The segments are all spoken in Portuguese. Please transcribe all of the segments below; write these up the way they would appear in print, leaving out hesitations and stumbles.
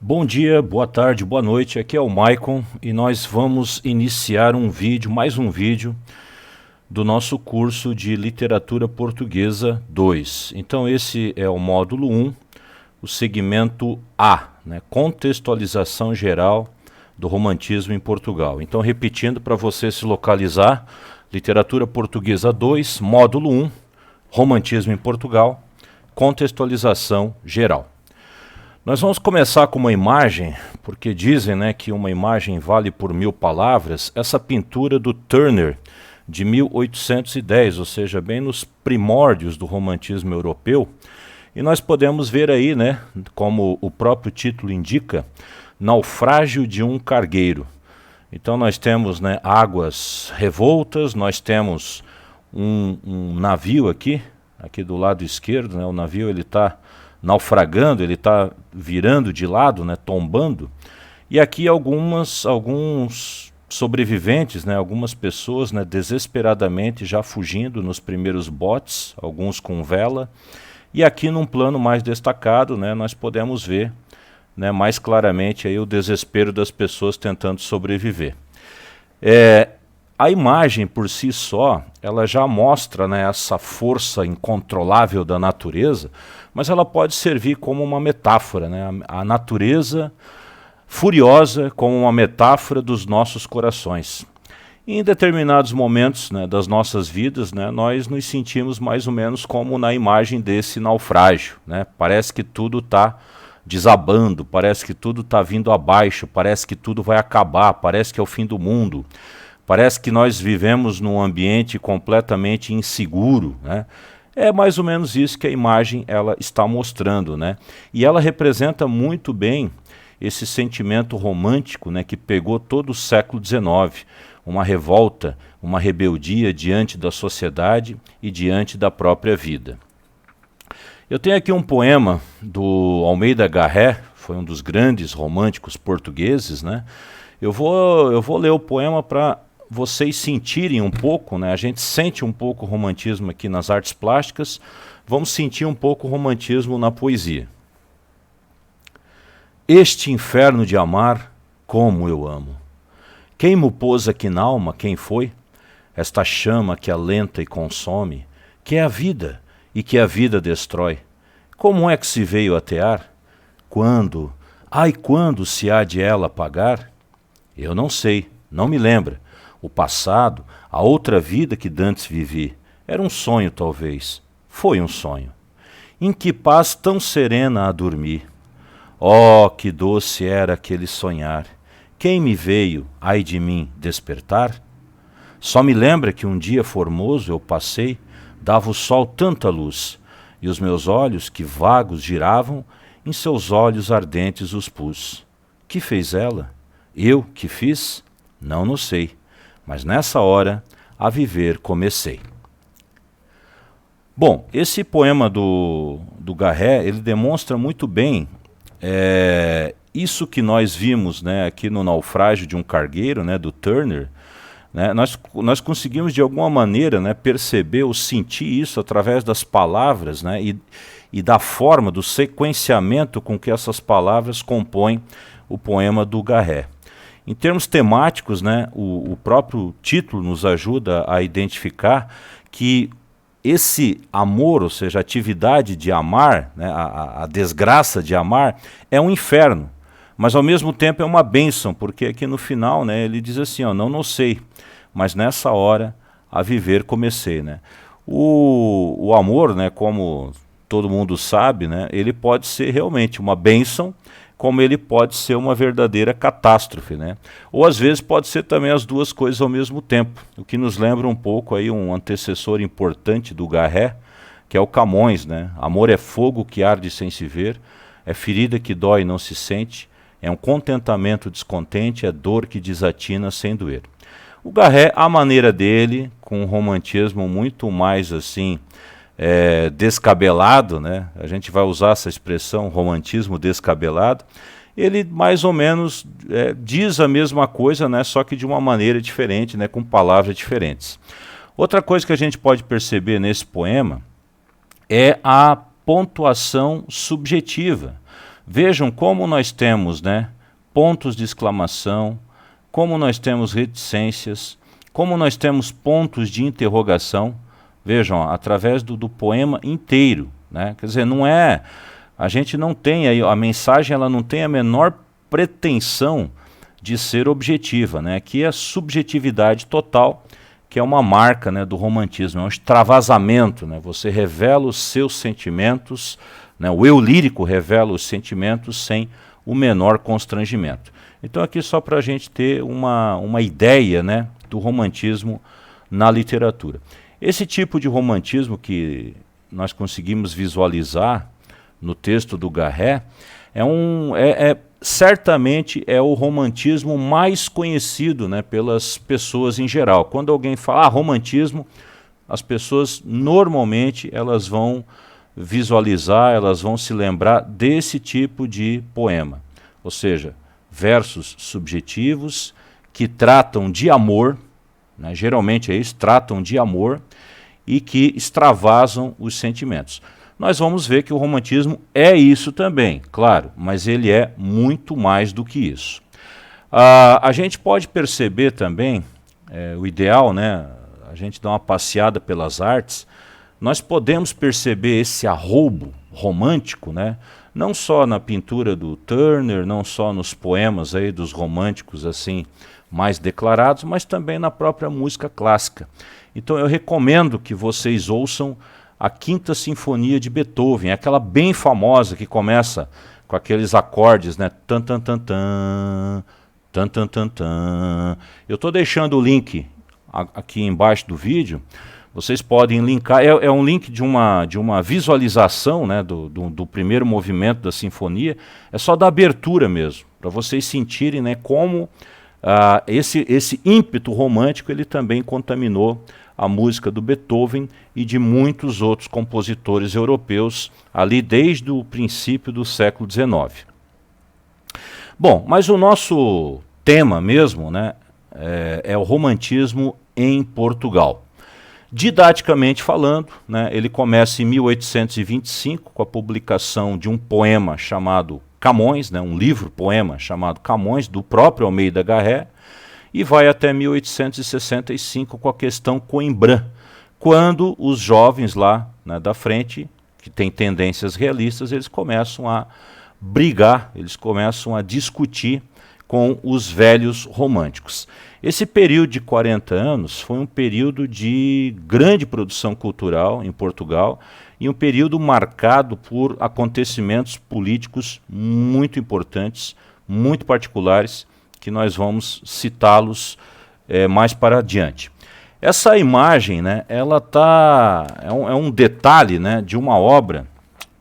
Bom dia, boa tarde, boa noite, aqui é o Maicon e nós vamos iniciar mais um vídeo do nosso curso de Literatura Portuguesa 2. Então esse é o módulo 1, o segmento A, né, contextualização geral do romantismo em Portugal. Então repetindo para você se localizar, Literatura Portuguesa 2, módulo 1, romantismo em Portugal, contextualização geral. Nós vamos começar com uma imagem, porque dizem, né, que uma imagem vale por 1000 palavras. Essa pintura do Turner, de 1810, ou seja, bem nos primórdios do romantismo europeu. E nós podemos ver aí, né, como o próprio título indica, Naufrágio de um Cargueiro. Então nós temos, né, águas revoltas, nós temos um navio aqui do lado esquerdo, né, o navio ele está naufragando, ele está virando de lado, né, tombando. E aqui alguns sobreviventes, né, algumas pessoas, né, desesperadamente já fugindo nos primeiros botes, alguns com vela. E aqui num plano mais destacado, né, nós podemos ver, né, mais claramente aí o desespero das pessoas tentando sobreviver. A imagem por si só, ela já mostra, né, essa força incontrolável da natureza, mas ela pode servir como uma metáfora, né, a natureza furiosa como uma metáfora dos nossos corações. E em determinados momentos, né, das nossas vidas, né, nós nos sentimos mais ou menos como na imagem desse naufrágio, né? Parece que tudo está desabando, parece que tudo está vindo abaixo, parece que tudo vai acabar, parece que é o fim do mundo. Parece que nós vivemos num ambiente completamente inseguro, né? É mais ou menos isso que a imagem ela está mostrando, né? E ela representa muito bem esse sentimento romântico, né, que pegou todo o século XIX, uma revolta, uma rebeldia diante da sociedade e diante da própria vida. Eu tenho aqui um poema do Almeida Garré, foi um dos grandes românticos portugueses, né? Eu vou ler o poema para vocês sentirem um pouco, né? A gente sente um pouco o romantismo aqui nas artes plásticas, vamos sentir um pouco o romantismo na poesia. Este inferno de amar, como eu amo. Quem mo pôs aqui n'alma, quem foi? Esta chama que alenta e consome, que é a vida e que a vida destrói. Como é que se veio atear? Quando, quando se há de ela apagar? Eu não sei, não me lembra. O passado, a outra vida que dantes vivi, era um sonho talvez, foi um sonho. Em que paz tão serena a dormir. Oh, que doce era aquele sonhar. Quem me veio, ai de mim, despertar? Só me lembra que um dia formoso eu passei, dava o sol tanta luz, e os meus olhos, que vagos giravam, em seus olhos ardentes os pus. Que fez ela? Eu que fiz? Não sei. Mas nessa hora, a viver comecei. Bom, esse poema do Garré, ele demonstra muito bem isso que nós vimos, né, aqui no Naufrágio de um Cargueiro, né, do Turner. Né, nós conseguimos de alguma maneira, né, perceber ou sentir isso através das palavras, né, e da forma, do sequenciamento com que essas palavras compõem o poema do Garré. Em termos temáticos, né, o próprio título nos ajuda a identificar que esse amor, ou seja, a atividade de amar, né, a desgraça de amar, é um inferno, mas ao mesmo tempo é uma bênção, porque aqui no final, né, ele diz assim, ó, não sei, mas nessa hora a viver comecei. Né? O amor, né, como todo mundo sabe, né, ele pode ser realmente uma bênção, como ele pode ser uma verdadeira catástrofe, né? Ou às vezes pode ser também as duas coisas ao mesmo tempo, o que nos lembra um pouco aí um antecessor importante do Garré, que é o Camões, né? Amor é fogo que arde sem se ver, é ferida que dói e não se sente, é um contentamento descontente, é dor que desatina sem doer. O Garré, à maneira dele, com um romantismo muito mais assim, descabelado, né? A gente vai usar essa expressão, romantismo descabelado, ele mais ou menos diz a mesma coisa, né? Só que de uma maneira diferente, né? Com palavras diferentes. Outra coisa que a gente pode perceber nesse poema é a pontuação subjetiva. Vejam como nós temos, né, pontos de exclamação, como nós temos reticências, como nós temos pontos de interrogação. Vejam, através do poema inteiro, né? Quer dizer, não é, a gente não tem aí, a mensagem ela não tem a menor pretensão de ser objetiva, né? Aqui é a subjetividade total, que é uma marca, né, do romantismo, é um extravasamento, né? Você revela os seus sentimentos, né? O eu lírico revela os sentimentos sem o menor constrangimento. Então aqui só para a gente ter uma ideia, né, do romantismo na literatura. Esse tipo de romantismo que nós conseguimos visualizar no texto do Garré certamente é o romantismo mais conhecido, né, pelas pessoas em geral. Quando alguém fala romantismo, as pessoas normalmente elas vão visualizar, elas vão se lembrar desse tipo de poema. Ou seja, versos subjetivos que tratam de amor, né, geralmente é isso, tratam de amor e que extravasam os sentimentos. Nós vamos ver que o romantismo é isso também, claro, mas ele é muito mais do que isso. A gente pode perceber também, o ideal, né, a gente dá uma passeada pelas artes, nós podemos perceber esse arroubo romântico, né, não só na pintura do Turner, não só nos poemas aí dos românticos assim mais declarados, mas também na própria música clássica. Então eu recomendo que vocês ouçam a Quinta Sinfonia de Beethoven, aquela bem famosa que começa com aqueles acordes, né? Tan tan tan tan, tan tan tan tan. Eu estou deixando o link aqui embaixo do vídeo. Vocês podem linkar. É um link de uma visualização, né, do primeiro movimento da sinfonia. É só da abertura mesmo, para vocês sentirem, né, como esse ímpeto romântico ele também contaminou a música do Beethoven e de muitos outros compositores europeus ali desde o princípio do século XIX. Bom, mas o nosso tema mesmo, né, é o romantismo em Portugal. Didaticamente falando, né, ele começa em 1825 com a publicação de um poema chamado Camões, né, um livro-poema chamado Camões, do próprio Almeida Garré, e vai até 1865 com a questão Coimbra, quando os jovens lá, né, da frente, que têm tendências realistas, eles começam a brigar, eles começam a discutir com os velhos românticos. Esse período de 40 anos foi um período de grande produção cultural em Portugal e um período marcado por acontecimentos políticos muito importantes, muito particulares, que nós vamos citá-los mais para adiante. Essa imagem, né, ela é um detalhe, né, de uma obra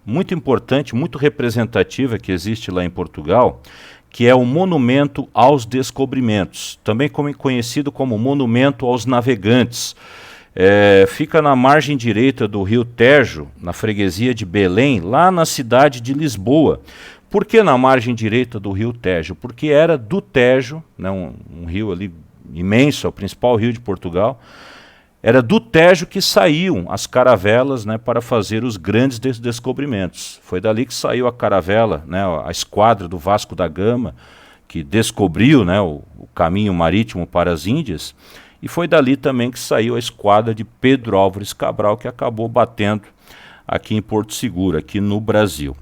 muito importante, muito representativa que existe lá em Portugal, que é o Monumento aos Descobrimentos, também conhecido como Monumento aos Navegantes. Fica na margem direita do rio Tejo, na freguesia de Belém, lá na cidade de Lisboa. Por que na margem direita do rio Tejo? Porque era do Tejo, né, um rio ali imenso, é o principal rio de Portugal, era do Tejo que saíam as caravelas, né, para fazer os grandes descobrimentos. Foi dali que saiu a caravela, né, a esquadra do Vasco da Gama, que descobriu, né, o caminho marítimo para as Índias, e foi dali também que saiu a esquadra de Pedro Álvares Cabral, que acabou batendo aqui em Porto Seguro, aqui no Brasil.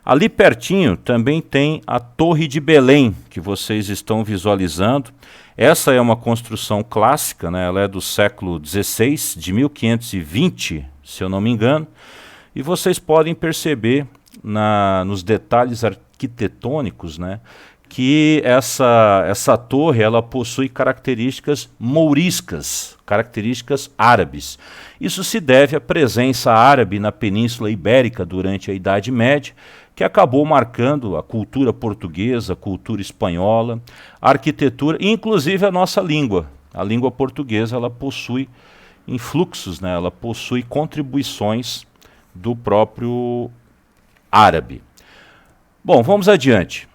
Ali pertinho também tem a Torre de Belém, que vocês estão visualizando. Essa é uma construção clássica, né? Ela é do século XVI, de 1520, se eu não me engano. E vocês podem perceber nos detalhes arquitetônicos, né, que essa torre ela possui características mouriscas, características árabes. Isso se deve à presença árabe na Península Ibérica durante a Idade Média, que acabou marcando a cultura portuguesa, a cultura espanhola, a arquitetura e inclusive a nossa língua. A língua portuguesa ela possui influxos, né? Ela possui contribuições do próprio árabe. Bom, vamos adiante.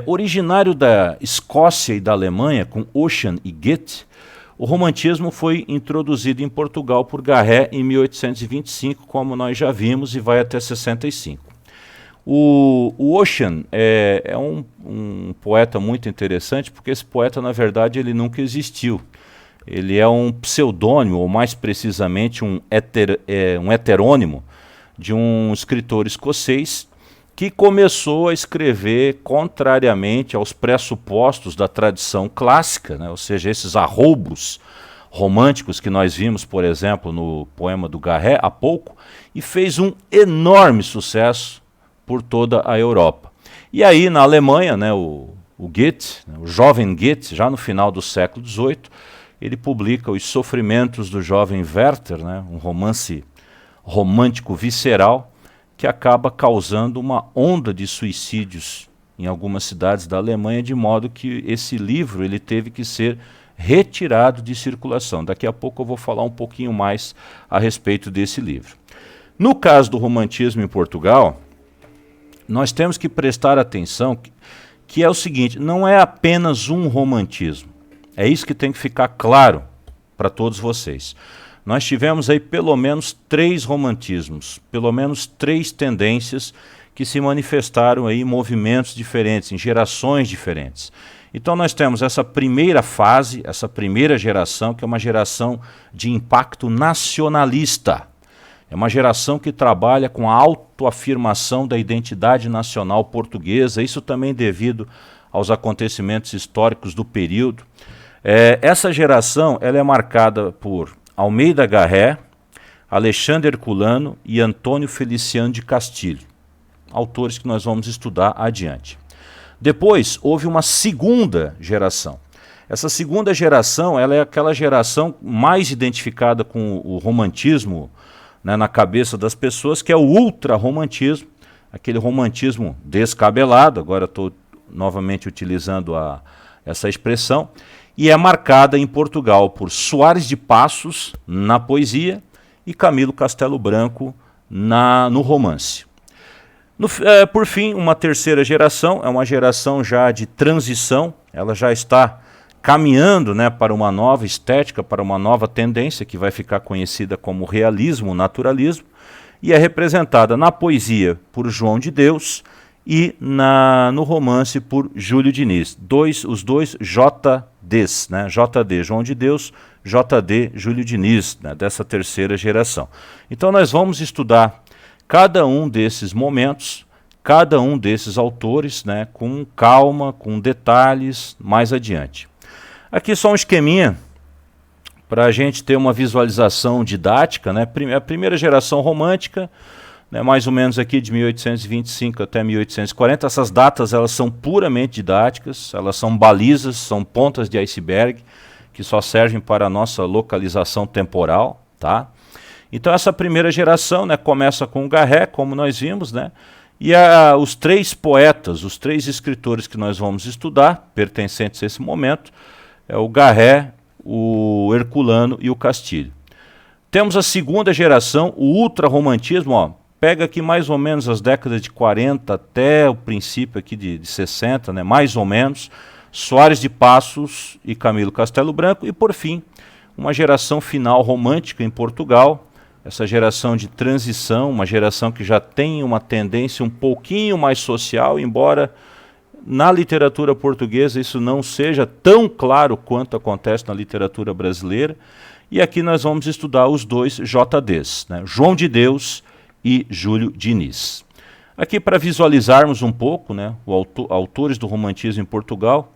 Originário da Escócia e da Alemanha, com Ossian e Goethe, o romantismo foi introduzido em Portugal por Garré em 1825, como nós já vimos, e vai até 65. O Ossian é um poeta muito interessante, porque esse poeta, na verdade, ele nunca existiu. Ele é um pseudônimo, ou mais precisamente um heterônimo, de um escritor escocês que começou a escrever contrariamente aos pressupostos da tradição clássica, né? Ou seja, esses arroubos românticos que nós vimos, por exemplo, no poema do Garré há pouco, e fez um enorme sucesso por toda a Europa. E aí, na Alemanha, né, o Goethe, né, o jovem Goethe, já no final do século XVIII, ele publica Os Sofrimentos do Jovem Werther, né, um romance romântico visceral, que acaba causando uma onda de suicídios em algumas cidades da Alemanha, de modo que esse livro ele teve que ser retirado de circulação. Daqui a pouco eu vou falar um pouquinho mais a respeito desse livro. No caso do romantismo em Portugal, nós temos que prestar atenção que é o seguinte, não é apenas um romantismo. É isso que tem que ficar claro para todos vocês. Nós tivemos aí pelo menos 3 romantismos, pelo menos 3 tendências que se manifestaram aí em movimentos diferentes, em gerações diferentes. Então nós temos essa primeira fase, essa primeira geração, que é uma geração de impacto nacionalista. É uma geração que trabalha com a autoafirmação da identidade nacional portuguesa, isso também devido aos acontecimentos históricos do período. Essa geração ela é marcada por Almeida Garré, Alexandre Herculano e Antônio Feliciano de Castilho, autores que nós vamos estudar adiante. Depois houve uma segunda geração. Essa segunda geração ela é aquela geração mais identificada com o romantismo, né, na cabeça das pessoas, que é o ultra-romantismo, aquele romantismo descabelado, agora estou novamente utilizando essa expressão, e é marcada em Portugal por Soares de Passos na poesia e Camilo Castelo Branco no romance. Por fim, uma terceira geração, é uma geração já de transição, ela já está caminhando, né, para uma nova estética, para uma nova tendência que vai ficar conhecida como realismo, naturalismo, e é representada na poesia por João de Deus e no romance por Júlio Diniz, os dois JDs, né? JD João de Deus, JD Júlio Diniz, né? Dessa terceira geração. Então nós vamos estudar cada um desses momentos, cada um desses autores, né? Com calma, com detalhes, mais adiante. Aqui só um esqueminha para a gente ter uma visualização didática, né? A primeira geração romântica, né, mais ou menos aqui de 1825 até 1840, essas datas elas são puramente didáticas, elas são balizas, são pontas de iceberg, que só servem para a nossa localização temporal, tá? Então essa primeira geração, né, começa com o Garré, como nós vimos, né, e os 3 poetas, os 3 escritores que nós vamos estudar, pertencentes a esse momento, é o Garré, o Herculano e o Castilho. Temos a segunda geração, o ultra-romantismo, ó, pega aqui mais ou menos as décadas de 40 até o princípio aqui de 60, né, mais ou menos, Soares de Passos e Camilo Castelo Branco, e por fim, uma geração final romântica em Portugal, essa geração de transição, uma geração que já tem uma tendência um pouquinho mais social, embora na literatura portuguesa isso não seja tão claro quanto acontece na literatura brasileira, e aqui nós vamos estudar os 2 JDs, né, João de Deus e Júlio Diniz. Aqui para visualizarmos um pouco, né, autores do romantismo em Portugal,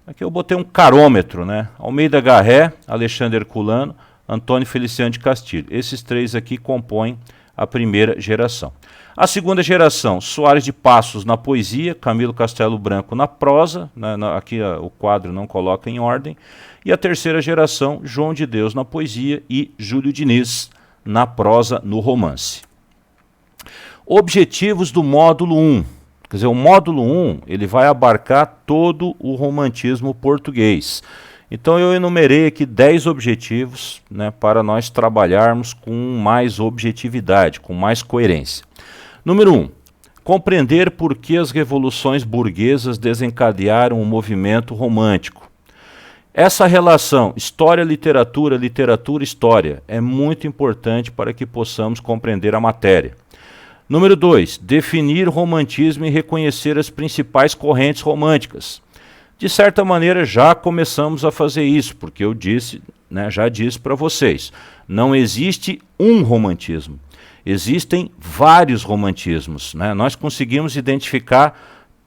aqui eu botei um carômetro, né, Almeida Garré, Alexandre Herculano, Antônio Feliciano de Castilho. Esses 3 aqui compõem a primeira geração. A segunda geração, Soares de Passos na poesia, Camilo Castelo Branco na prosa, né, aqui o quadro não coloca em ordem, e a terceira geração, João de Deus na poesia e Júlio Diniz na prosa no romance. Objetivos do módulo 1. Quer dizer, o módulo 1 ele vai abarcar todo o romantismo português. Então eu enumerei aqui 10 objetivos, né, para nós trabalharmos com mais objetividade, com mais coerência. Número 1. Compreender por que as revoluções burguesas desencadearam o movimento romântico. Essa relação história-literatura, literatura-história é muito importante para que possamos compreender a matéria. Número 2, definir romantismo e reconhecer as principais correntes românticas. De certa maneira já começamos a fazer isso, porque eu disse, né, já disse para vocês, não existe um romantismo, existem vários romantismos, né? Nós conseguimos identificar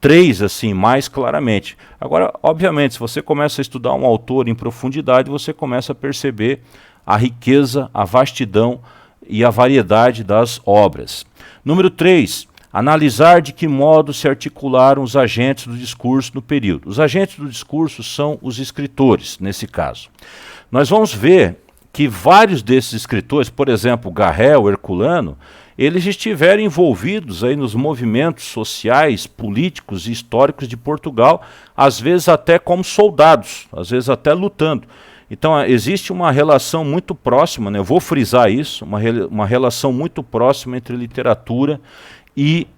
3 assim mais claramente. Agora, obviamente, se você começa a estudar um autor em profundidade, você começa a perceber a riqueza, a vastidão e a variedade das obras. Número 3, analisar de que modo se articularam os agentes do discurso no período. Os agentes do discurso são os escritores, nesse caso. Nós vamos ver que vários desses escritores, por exemplo, Garrel, Herculano, eles estiveram envolvidos aí nos movimentos sociais, políticos e históricos de Portugal, às vezes até como soldados, às vezes até lutando. Então existe uma relação muito próxima, né? Eu vou frisar isso, uma relação muito próxima entre literatura e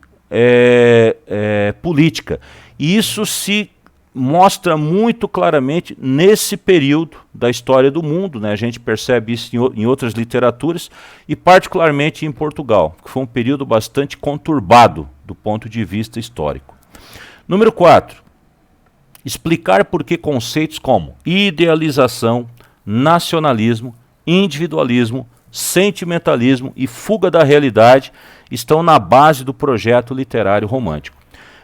política. E isso se mostra muito claramente nesse período da história do mundo, né? A gente percebe isso em outras literaturas e particularmente em Portugal, que foi um período bastante conturbado do ponto de vista histórico. Número 4. Explicar por que conceitos como idealização, nacionalismo, individualismo, sentimentalismo e fuga da realidade estão na base do projeto literário romântico.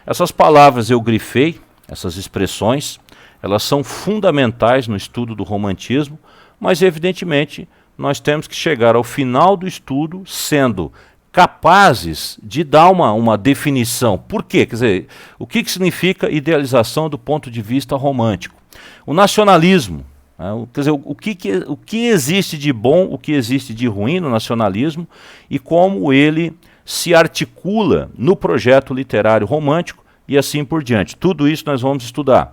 Essas palavras eu grifei, essas expressões, elas são fundamentais no estudo do romantismo, mas evidentemente nós temos que chegar ao final do estudo sendo capazes de dar uma definição. Por quê? Quer dizer, o que significa idealização do ponto de vista romântico? O nacionalismo, né? Quer dizer, o que existe de bom, o que existe de ruim no nacionalismo e como ele se articula no projeto literário romântico e assim por diante. Tudo isso nós vamos estudar.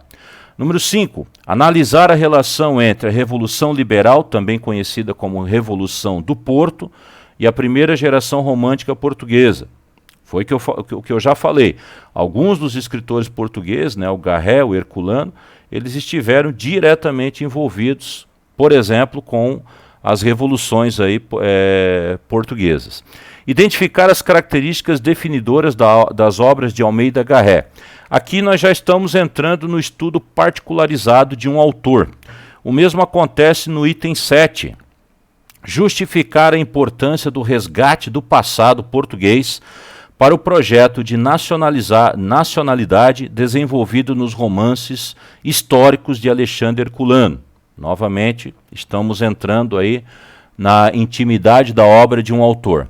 Número 5, analisar a relação entre a Revolução Liberal, também conhecida como Revolução do Porto, e a primeira geração romântica portuguesa. Foi o que eu já falei. Alguns dos escritores portugueses, né, o Garrel, o Herculano, eles estiveram diretamente envolvidos, por exemplo, com as revoluções aí, portuguesas. Identificar as características definidoras das obras de Almeida Garré. Aqui nós já estamos entrando no estudo particularizado de um autor. O mesmo acontece no item 7. Justificar a importância do resgate do passado português para o projeto de nacionalidade desenvolvido nos romances históricos de Alexandre Herculano. Novamente, estamos entrando aí na intimidade da obra de um autor.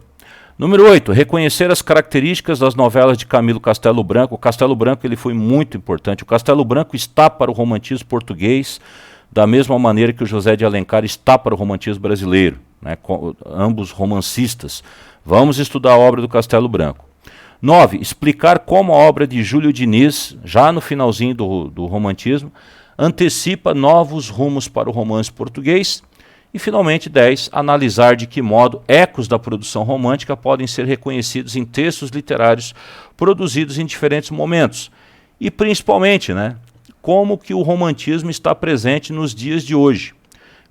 Número 8, reconhecer as características das novelas de Camilo Castelo Branco. O Castelo Branco ele foi muito importante. O Castelo Branco está para o romantismo português da mesma maneira que o José de Alencar está para o romantismo brasileiro, né, ambos romancistas. Vamos estudar a obra do Castelo Branco. 9, explicar como a obra de Júlio Diniz, já no finalzinho do romantismo, antecipa novos rumos para o romance português. E, finalmente, 10, analisar de que modo ecos da produção romântica podem ser reconhecidos em textos literários produzidos em diferentes momentos. E, principalmente, né, como que o romantismo está presente nos dias de hoje.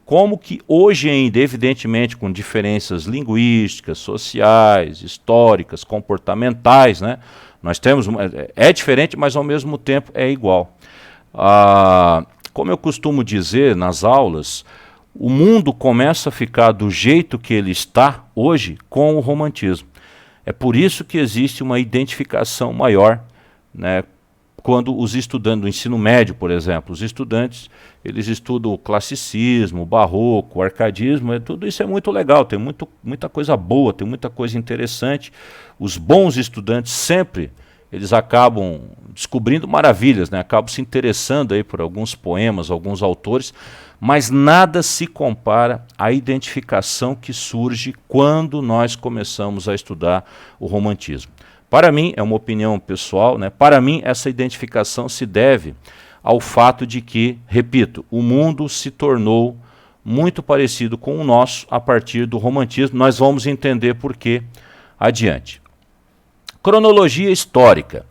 Como que hoje ainda, evidentemente, com diferenças linguísticas, sociais, históricas, comportamentais, né, nós temos é diferente, mas ao mesmo tempo é igual. Como eu costumo dizer nas aulas, o mundo começa a ficar do jeito que ele está hoje com o romantismo. É por isso que existe uma identificação maior, né, quando os estudantes do ensino médio, por exemplo, os estudantes, eles estudam o classicismo, o barroco, o arcadismo, tudo isso é muito legal, tem muita coisa boa, tem muita coisa interessante. Os bons estudantes sempre, eles acabam descobrindo maravilhas, né? Acabam se interessando aí por alguns poemas, alguns autores, mas nada se compara à identificação que surge quando nós começamos a estudar o romantismo. Para mim, é uma opinião pessoal, né? Para mim essa identificação se deve ao fato de que, repito, o mundo se tornou muito parecido com o nosso a partir do romantismo. Nós vamos entender por quê adiante. Cronologia histórica.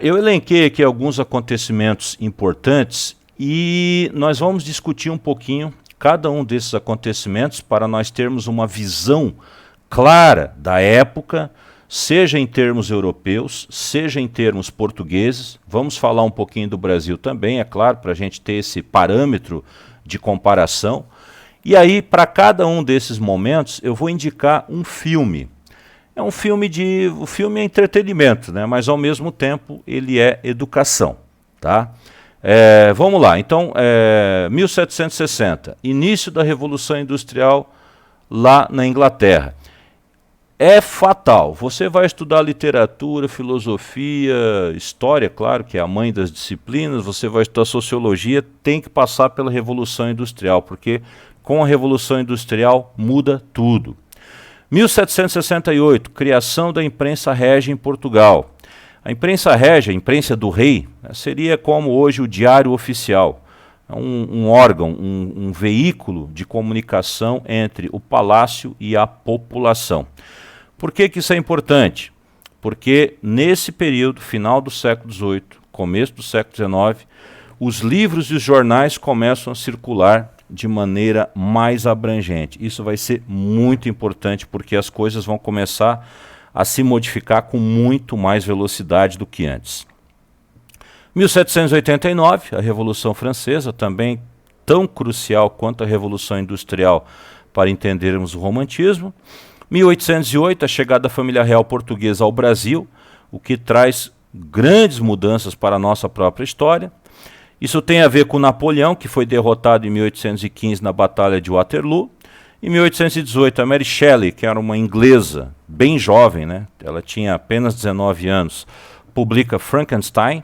Eu elenquei aqui alguns acontecimentos importantes e nós vamos discutir um pouquinho cada um desses acontecimentos para nós termos uma visão clara da época, seja em termos europeus, seja em termos portugueses. Vamos falar um pouquinho do Brasil também, é claro, para a gente ter esse parâmetro de comparação. E aí, para cada um desses momentos, eu vou indicar um filme. O filme é entretenimento, né? Mas ao mesmo tempo ele é educação, tá? Vamos lá, então, 1760, início da Revolução Industrial lá na Inglaterra. É fatal, você vai estudar literatura, filosofia, história, claro, que é a mãe das disciplinas, você vai estudar sociologia, tem que passar pela Revolução Industrial, porque com a Revolução Industrial muda tudo. 1768, criação da imprensa régia em Portugal. A imprensa régia, a imprensa do rei, seria como hoje o Diário Oficial, um órgão, um veículo de comunicação entre o palácio e a população. Por que isso é importante? Porque nesse período, final do século XVIII, começo do século XIX, os livros e os jornais começam a circular de maneira mais abrangente. Isso vai ser muito importante porque as coisas vão começar a se modificar com muito mais velocidade do que antes. 1789, a Revolução Francesa, também tão crucial quanto a Revolução Industrial para entendermos o romantismo. 1808, a chegada da família real portuguesa ao Brasil, o que traz grandes mudanças para a nossa própria história. Isso tem a ver com Napoleão, que foi derrotado em 1815 na Batalha de Waterloo. Em 1818, a Mary Shelley, que era uma inglesa bem jovem, né? Ela tinha apenas 19 anos, publica Frankenstein.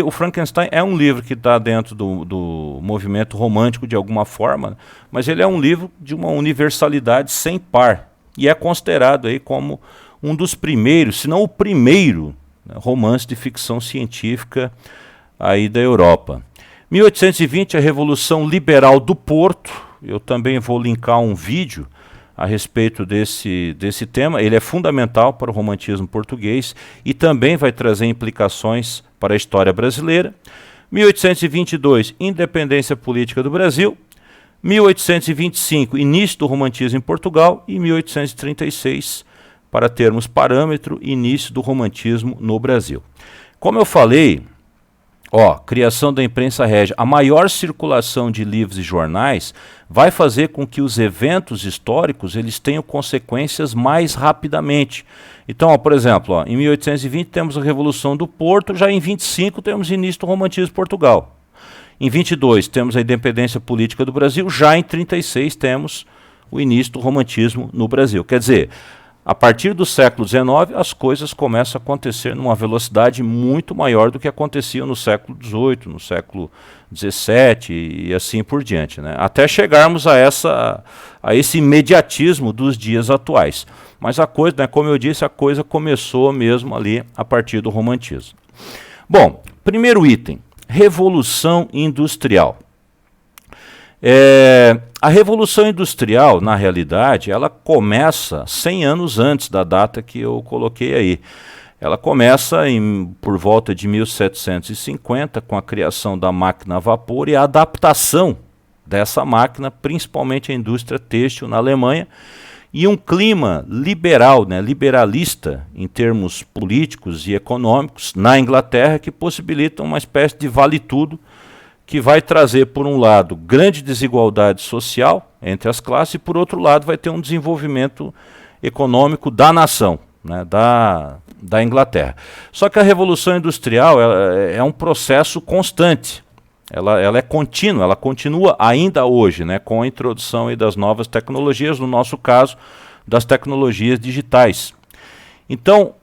O Frankenstein é um livro que está dentro do movimento romântico de alguma forma, mas ele é um livro de uma universalidade sem par e é considerado aí como um dos primeiros, se não o primeiro, né, romance de ficção científica aí da Europa. 1820, a Revolução Liberal do Porto. Eu também vou linkar um vídeo a respeito desse tema. Ele é fundamental para o romantismo português e também vai trazer implicações para a história brasileira. 1822, independência política do Brasil. 1825, início do romantismo em Portugal. E 1836, para termos parâmetro, início do romantismo no Brasil. Como eu falei, criação da imprensa régia, a maior circulação de livros e jornais vai fazer com que os eventos históricos eles tenham consequências mais rapidamente. Então, por exemplo, em 1820 temos a Revolução do Porto, já em 25 temos o início do romantismo em Portugal. Em 22 temos a independência política do Brasil, já em 36 temos o início do romantismo no Brasil. Quer dizer, a partir do século XIX, as coisas começam a acontecer numa velocidade muito maior do que acontecia no século XVIII, no século XVII e assim por diante, né? Até chegarmos a esse imediatismo dos dias atuais. Mas a coisa, né, como eu disse, a coisa começou mesmo ali a partir do romantismo. Bom, primeiro item, Revolução Industrial. A Revolução Industrial, na realidade, ela começa 100 anos antes da data que eu coloquei aí. Ela começa por volta de 1750, com a criação da máquina a vapor e a adaptação dessa máquina, principalmente à indústria têxtil na Alemanha, e um clima liberal, né, liberalista em termos políticos e econômicos na Inglaterra, que possibilita uma espécie de vale-tudo, que vai trazer, por um lado, grande desigualdade social entre as classes e, por outro lado, vai ter um desenvolvimento econômico da nação, né, da Inglaterra. Só que a Revolução Industrial é um processo constante, ela é contínua, ela continua ainda hoje, né, com a introdução aí das novas tecnologias, no nosso caso, das tecnologias digitais. Então,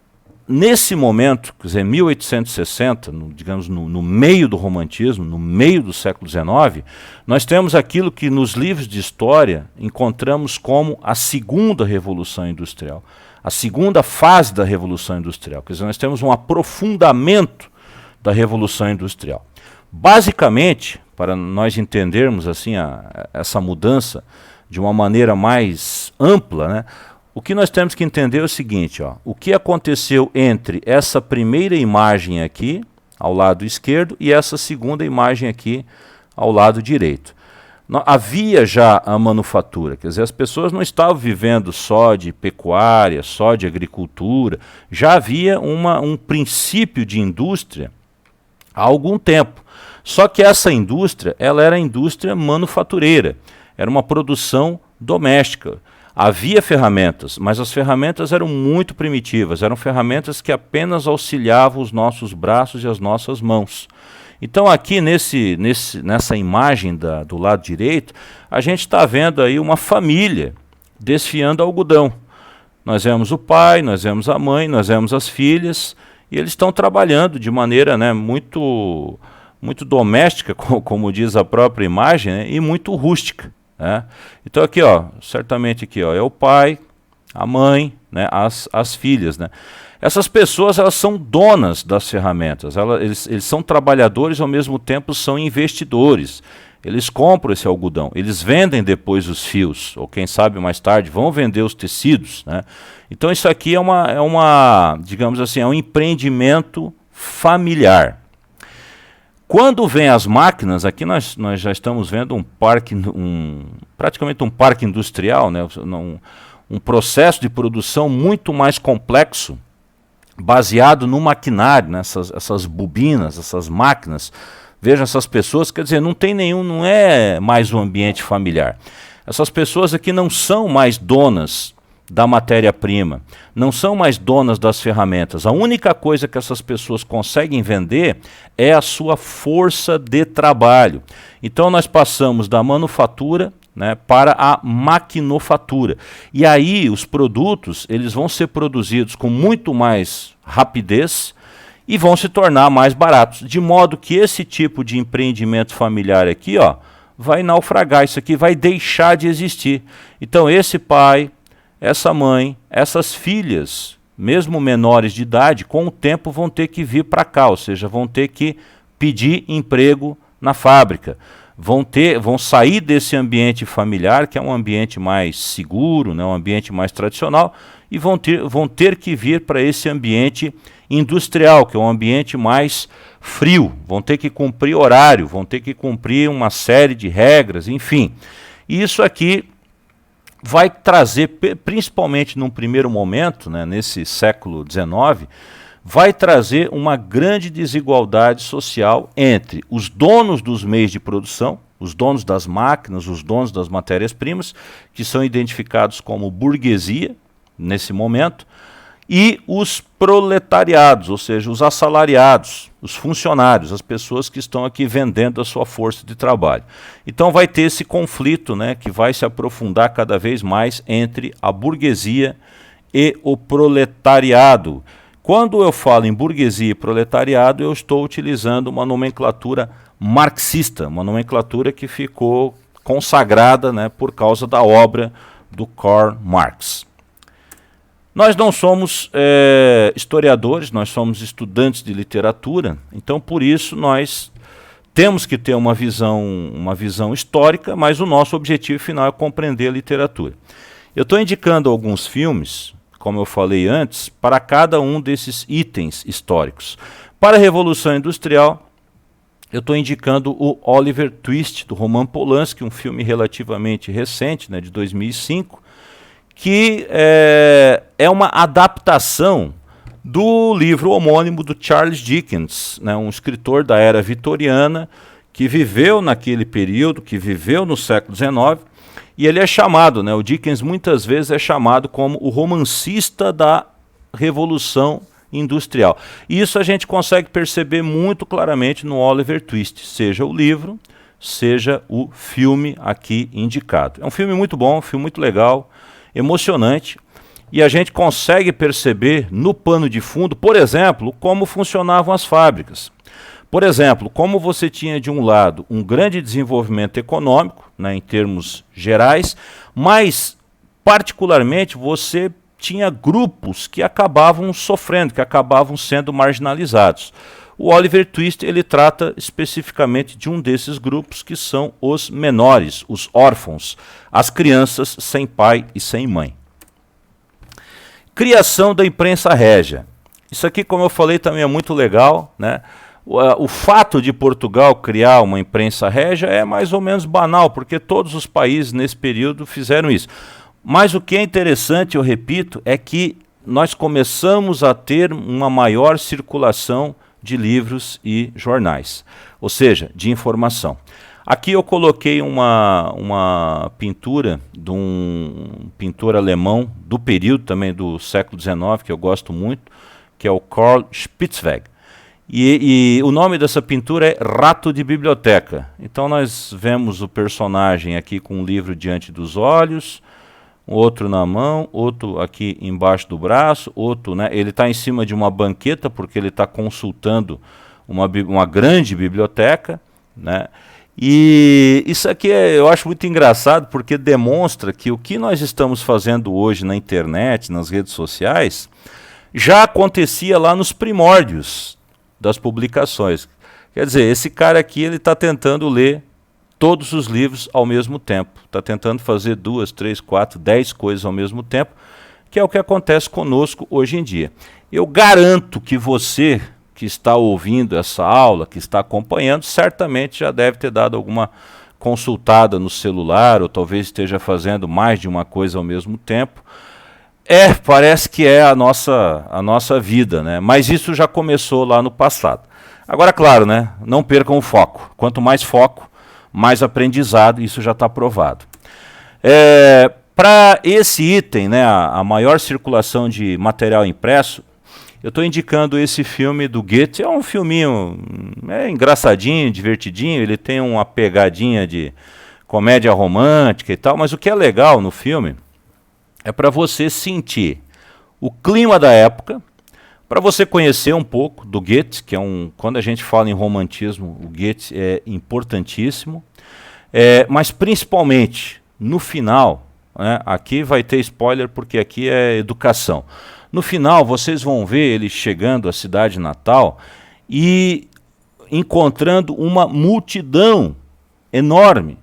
nesse momento, quer dizer, 1860, digamos no meio do romantismo, no meio do século XIX, nós temos aquilo que nos livros de história encontramos como a segunda Revolução Industrial, a segunda fase da Revolução Industrial. Quer dizer, nós temos um aprofundamento da Revolução Industrial. Basicamente, para nós entendermos assim essa mudança de uma maneira mais ampla, né, o que nós temos que entender é o seguinte, o que aconteceu entre essa primeira imagem aqui, ao lado esquerdo, e essa segunda imagem aqui, ao lado direito. Havia já a manufatura, quer dizer, as pessoas não estavam vivendo só de pecuária, só de agricultura, já havia um princípio de indústria há algum tempo. Só que essa indústria, ela era indústria manufatureira, era uma produção doméstica. Havia ferramentas, mas as ferramentas eram muito primitivas, eram ferramentas que apenas auxiliavam os nossos braços e as nossas mãos. Então aqui nessa imagem do lado direito, a gente está vendo aí uma família desfiando algodão. Nós vemos o pai, nós vemos a mãe, nós vemos as filhas, e eles estão trabalhando de maneira, né, muito doméstica, como diz a própria imagem, né, e muito rústica. Né? Então aqui, ó, certamente aqui, ó, é o pai, a mãe, né, as filhas, né? Essas pessoas, elas são donas das ferramentas, eles são trabalhadores, ao mesmo tempo são investidores. Eles compram esse algodão, eles vendem depois os fios, ou quem sabe mais tarde vão vender os tecidos. Né? Então isso aqui digamos assim, é um empreendimento familiar. Quando vem as máquinas, aqui nós já estamos vendo um parque, praticamente um parque industrial, né? Um processo de produção muito mais complexo, baseado no maquinário, né? Essas bobinas, essas máquinas. Vejam essas pessoas, quer dizer, não é mais um ambiente familiar. Essas pessoas aqui não são mais donas da matéria-prima, não são mais donas das ferramentas. A única coisa que essas pessoas conseguem vender é a sua força de trabalho. Então nós passamos da manufatura, né, para a maquinofatura. E aí os produtos, eles vão ser produzidos com muito mais rapidez e vão se tornar mais baratos, de modo que esse tipo de empreendimento familiar aqui, ó, vai naufragar, isso aqui vai deixar de existir. Então esse pai, essa mãe, essas filhas, mesmo menores de idade, com o tempo vão ter que vir para cá, ou seja, vão ter que pedir emprego na fábrica. Vão sair desse ambiente familiar, que é um ambiente mais seguro, né, um ambiente mais tradicional, e vão ter que vir para esse ambiente industrial, que é um ambiente mais frio. Vão ter que cumprir horário, vão ter que cumprir uma série de regras, enfim. E isso aqui vai trazer, principalmente num primeiro momento, né, nesse século XIX, vai trazer uma grande desigualdade social entre os donos dos meios de produção, os donos das máquinas, os donos das matérias-primas, que são identificados como burguesia, nesse momento, e os proletariados, ou seja, os assalariados, os funcionários, as pessoas que estão aqui vendendo a sua força de trabalho. Então vai ter esse conflito, né, que vai se aprofundar cada vez mais entre a burguesia e o proletariado. Quando eu falo em burguesia e proletariado, eu estou utilizando uma nomenclatura marxista, uma nomenclatura que ficou consagrada, né, por causa da obra do Karl Marx. Nós não somos historiadores, nós somos estudantes de literatura, então por isso nós temos que ter uma visão histórica, mas o nosso objetivo final é compreender a literatura. Eu estou indicando alguns filmes, como eu falei antes, para cada um desses itens históricos. Para a Revolução Industrial, eu estou indicando o Oliver Twist, do Roman Polanski, um filme relativamente recente, né, de 2005, que é uma adaptação do livro homônimo do Charles Dickens, né, um escritor da era vitoriana, que viveu naquele período, que viveu no século XIX, e ele é chamado, né, o Dickens muitas vezes é chamado como o romancista da Revolução Industrial. E isso a gente consegue perceber muito claramente no Oliver Twist, seja o livro, seja o filme aqui indicado. É um filme muito bom, um filme muito legal, emocionante, e a gente consegue perceber no pano de fundo, por exemplo, como funcionavam as fábricas. Por exemplo, como você tinha de um lado um grande desenvolvimento econômico, né, em termos gerais, mas particularmente você tinha grupos que acabavam sofrendo, que acabavam sendo marginalizados. O Oliver Twist, ele trata especificamente de um desses grupos, que são os menores, os órfãos, as crianças sem pai e sem mãe. Criação da imprensa régia. Isso aqui, como eu falei, também é muito legal, né? O fato de Portugal criar uma imprensa régia é mais ou menos banal, porque todos os países nesse período fizeram isso. Mas o que é interessante, eu repito, é que nós começamos a ter uma maior circulação de livros e jornais, ou seja, de informação. Aqui eu coloquei uma pintura de um pintor alemão do período também do século XIX, que eu gosto muito, que é o Karl Spitzweg. E o nome dessa pintura é Rato de Biblioteca. Então nós vemos o personagem aqui com um livro diante dos olhos, outro na mão, outro aqui embaixo do braço, outro, né, ele está em cima de uma banqueta porque ele está consultando uma grande biblioteca, né, e isso aqui eu acho muito engraçado porque demonstra que o que nós estamos fazendo hoje na internet, nas redes sociais, já acontecia lá nos primórdios das publicações. Quer dizer, esse cara aqui ele está tentando ler todos os livros ao mesmo tempo. Está tentando fazer 2, 3, 4, 10 coisas ao mesmo tempo, que é o que acontece conosco hoje em dia. Eu garanto que você que está ouvindo essa aula, que está acompanhando, certamente já deve ter dado alguma consultada no celular, ou talvez esteja fazendo mais de uma coisa ao mesmo tempo. Parece que é a nossa vida, né? Mas isso já começou lá no passado. Agora, claro, né? Não percam o foco. Quanto mais foco, mais aprendizado, isso já está provado. Para esse item, né, a maior circulação de material impresso, eu estou indicando esse filme do Goethe. É um filminho engraçadinho, divertidinho, ele tem uma pegadinha de comédia romântica e tal, mas o que é legal no filme é para você sentir o clima da época, para você conhecer um pouco do Goethe, que quando a gente fala em romantismo, o Goethe é importantíssimo, mas principalmente no final, né, aqui vai ter spoiler porque aqui é educação. No final vocês vão ver ele chegando à cidade natal e encontrando uma multidão enorme,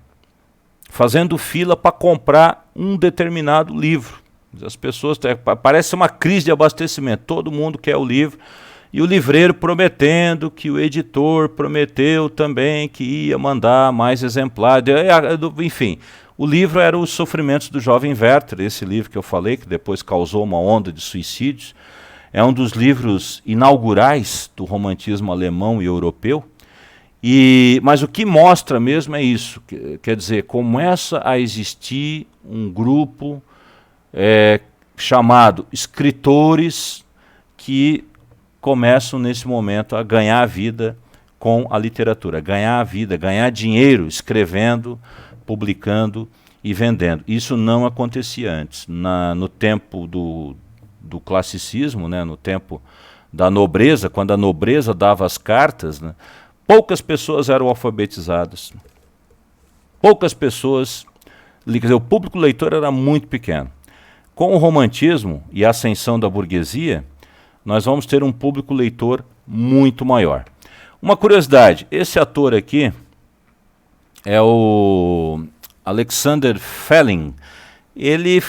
fazendo fila para comprar um determinado livro. As pessoas, parece uma crise de abastecimento, todo mundo quer o livro, e o livreiro prometendo que o editor prometeu também que ia mandar mais exemplares, enfim. O livro era Os Sofrimentos do Jovem Werther, esse livro que eu falei, que depois causou uma onda de suicídios. É um dos livros inaugurais do romantismo alemão e europeu. Mas o que mostra mesmo é isso, quer dizer, começa a existir um grupo chamado escritores que começam nesse momento a ganhar a vida com a literatura, ganhar a vida, ganhar dinheiro escrevendo, publicando e vendendo. Isso não acontecia antes. No tempo do classicismo, né, no tempo da nobreza, quando a nobreza dava as cartas, né, poucas pessoas eram alfabetizadas. Poucas pessoas, quer dizer, o público leitor era muito pequeno. Com o romantismo e a ascensão da burguesia, nós vamos ter um público leitor muito maior. Uma curiosidade, esse ator aqui é o Alexander Felling. Ele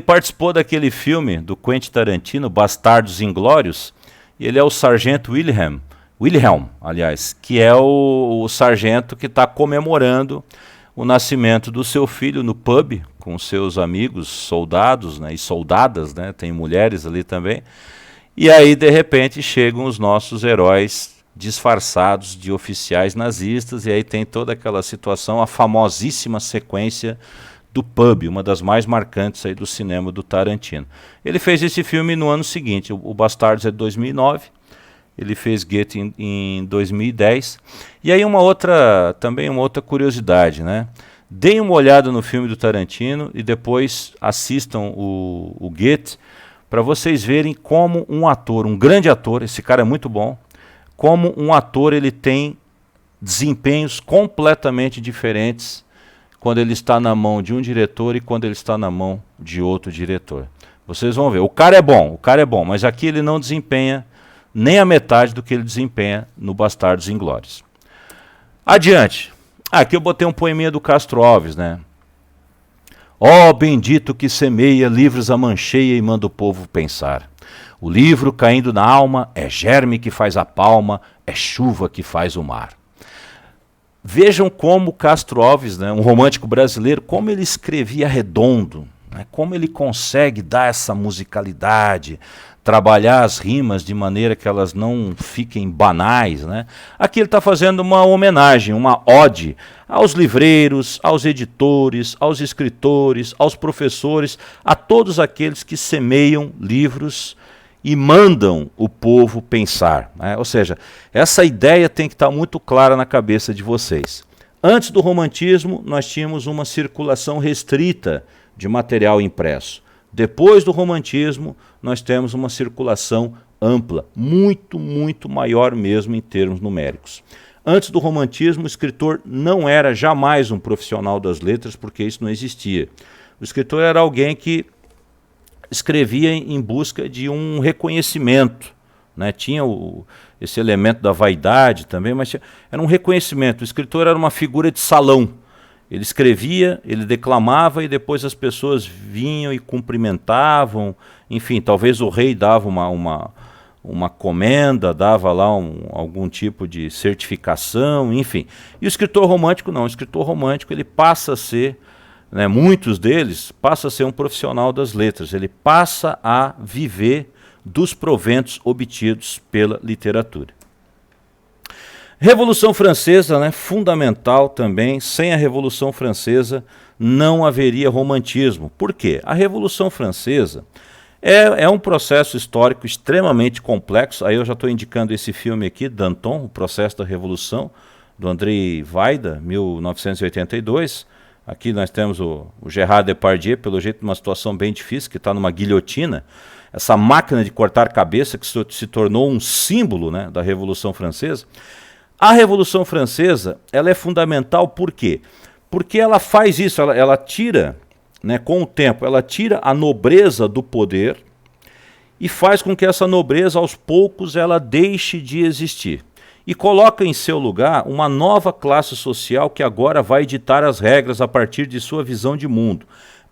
participou daquele filme do Quentin Tarantino, Bastardos Inglórios. Ele é o sargento Wilhelm, aliás, que é o sargento que está comemorando o nascimento do seu filho no pub, com seus amigos, soldados, né, e soldadas, né, tem mulheres ali também. E aí, de repente, chegam os nossos heróis disfarçados de oficiais nazistas, e aí tem toda aquela situação, a famosíssima sequência do pub, uma das mais marcantes aí do cinema do Tarantino. Ele fez esse filme no ano seguinte, o Bastardos é de 2009, ele fez Goethe em 2010. E aí também uma outra curiosidade, né? Deem uma olhada no filme do Tarantino e depois assistam o Goethe, para vocês verem como um ator, um grande ator, esse cara é muito bom, como um ator ele tem desempenhos completamente diferentes quando ele está na mão de um diretor e quando ele está na mão de outro diretor. Vocês vão ver, o cara é bom, mas aqui ele não desempenha nem a metade do que ele desempenha no Bastardos Inglórios. Adiante. Aqui eu botei um poeminha do Castro Alves, né? Ó bendito que semeia livros a mancheia e manda o povo pensar. O livro caindo na alma é germe que faz a palma, é chuva que faz o mar. Vejam como Castro Alves, né, um romântico brasileiro, como ele escrevia redondo, né, como ele consegue dar essa musicalidade, trabalhar as rimas de maneira que elas não fiquem banais, né? Aqui ele está fazendo uma homenagem, uma ode aos livreiros, aos editores, aos escritores, aos professores, a todos aqueles que semeiam livros e mandam o povo pensar, né? Ou seja, essa ideia tem que estar muito clara na cabeça de vocês. Antes do romantismo, nós tínhamos uma circulação restrita de material impresso. Depois do romantismo, nós temos uma circulação ampla, muito, muito maior mesmo em termos numéricos. Antes do romantismo, o escritor não era jamais um profissional das letras, porque isso não existia. O escritor era alguém que escrevia em busca de um reconhecimento, né? Tinha esse elemento da vaidade também, mas era um reconhecimento. O escritor era uma figura de salão. Ele escrevia, ele declamava e depois as pessoas vinham e cumprimentavam. Enfim, talvez o rei dava uma comenda, dava lá algum tipo de certificação, enfim. E o escritor romântico não. O escritor romântico ele passa a ser, né, muitos deles, passa a ser um profissional das letras. Ele passa a viver dos proventos obtidos pela literatura. Revolução Francesa, né, fundamental também. Sem a Revolução Francesa não haveria romantismo. Por quê? A Revolução Francesa é um processo histórico extremamente complexo. Aí eu já estou indicando esse filme aqui, Danton, O Processo da Revolução, do André Vaida, 1982. Aqui nós temos o Gerard Depardieu, pelo jeito numa situação bem difícil, que está numa guilhotina. Essa máquina de cortar cabeça que se tornou um símbolo, né, da Revolução Francesa. A Revolução Francesa ela é fundamental por quê? Porque ela faz isso, ela tira, né, com o tempo, ela tira a nobreza do poder e faz com que essa nobreza, aos poucos, ela deixe de existir. E coloca em seu lugar uma nova classe social que agora vai ditar as regras a partir de sua visão de mundo.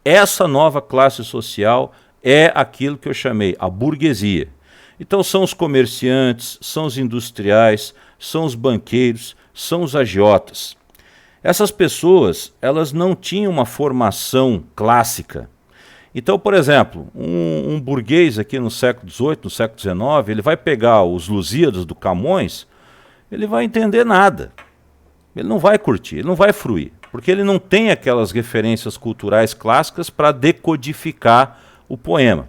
Essa nova classe social é aquilo que eu chamei a burguesia. Então são os comerciantes, são os industriais, são os banqueiros, são os agiotas. Essas pessoas, elas não tinham uma formação clássica. Então, por exemplo, um burguês aqui no século XVIII, no século XIX, ele vai pegar os Lusíadas do Camões, ele vai entender nada. Ele não vai curtir, ele não vai fruir, porque ele não tem aquelas referências culturais clássicas para decodificar o poema.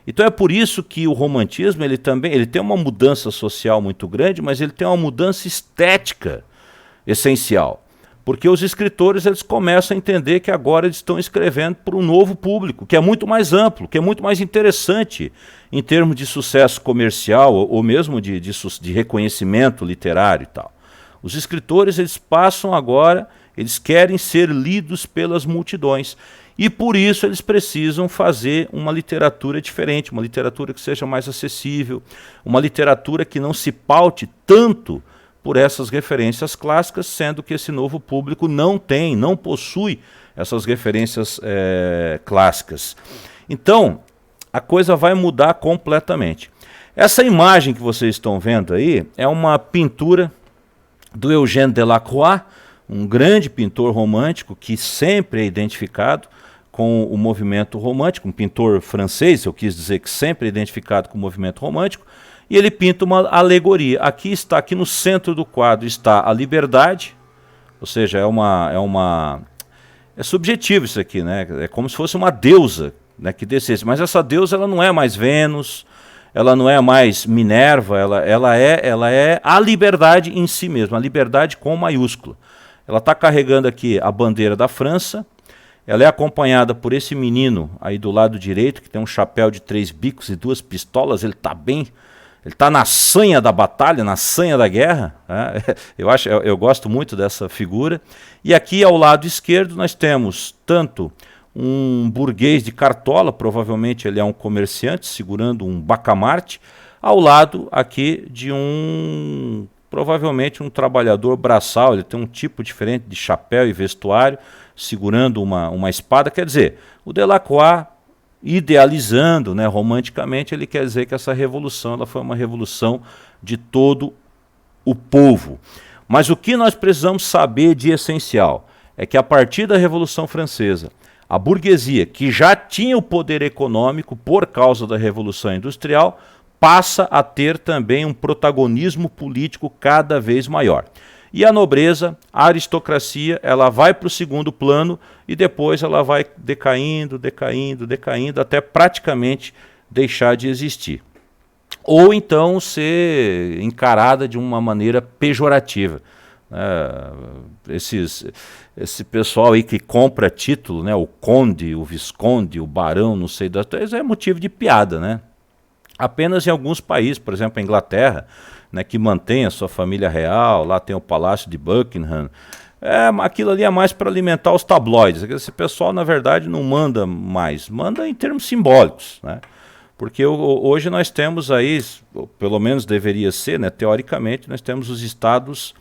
Então é por isso que o romantismo ele tem uma mudança social muito grande, mas ele tem uma mudança estética essencial. Porque os escritores eles começam a entender que agora eles estão escrevendo para um novo público, que é muito mais amplo, que é muito mais interessante em termos de sucesso comercial ou mesmo de reconhecimento literário e tal. Os escritores eles passam agora, eles querem ser lidos pelas multidões. E por isso eles precisam fazer uma literatura diferente, uma literatura que seja mais acessível, uma literatura que não se paute tanto por essas referências clássicas, sendo que esse novo público não possui essas referências clássicas. Então, a coisa vai mudar completamente. Essa imagem que vocês estão vendo aí é uma pintura do Eugène Delacroix, um grande pintor romântico que sempre é identificado com o movimento romântico, um pintor francês, eu quis dizer que sempre é identificado com o movimento romântico, e ele pinta uma alegoria. Aqui no centro do quadro está a liberdade, ou seja, é subjetivo isso aqui, né? É como se fosse uma deusa, né, que descesse, mas essa deusa ela não é mais Vênus, ela não é mais Minerva, ela é a liberdade em si mesma, a liberdade com maiúscula. Ela está carregando aqui a bandeira da França. Ela é acompanhada por esse menino aí do lado direito, que tem um chapéu de 3 bicos e 2 pistolas. Ele está na sanha da batalha, na sanha da guerra, né? Eu gosto muito dessa figura. E aqui ao lado esquerdo nós temos tanto um burguês de cartola, provavelmente ele é um comerciante segurando um bacamarte, ao lado aqui de provavelmente um trabalhador braçal. Ele tem um tipo diferente de chapéu e vestuário, segurando uma espada. Quer dizer, o Delacroix idealizando, né, romanticamente, ele quer dizer que essa revolução ela foi uma revolução de todo o povo. Mas o que nós precisamos saber de essencial é que a partir da Revolução Francesa, a burguesia, que já tinha o poder econômico por causa da Revolução Industrial, passa a ter também um protagonismo político cada vez maior. E a nobreza, a aristocracia, ela vai para o segundo plano e depois ela vai decaindo, decaindo, decaindo, até praticamente deixar de existir. Ou então ser encarada de uma maneira pejorativa. Esse pessoal aí que compra título, né, o conde, o visconde, o barão, não sei das coisas, é motivo de piada, né? Apenas em alguns países, por exemplo, a Inglaterra, né, que mantém a sua família real, lá tem o Palácio de Buckingham. Aquilo ali é mais para alimentar os tabloides. Esse pessoal, na verdade, não manda mais, manda em termos simbólicos, né? Porque hoje nós temos aí, pelo menos deveria ser, né, teoricamente, nós temos os estados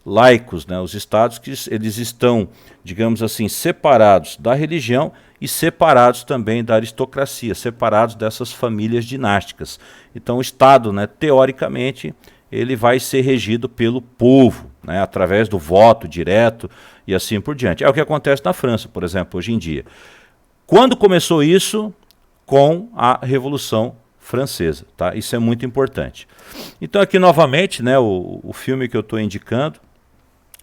laicos, né, os estados que eles estão, digamos assim, separados da religião e separados também da aristocracia, separados dessas famílias dinásticas. Então o Estado, né, teoricamente, ele vai ser regido pelo povo, né, através do voto direto e assim por diante. É o que acontece na França, por exemplo, hoje em dia. Quando começou isso? Com a Revolução Francesa, tá? Isso é muito importante. Então aqui novamente, né, o filme que eu estou indicando,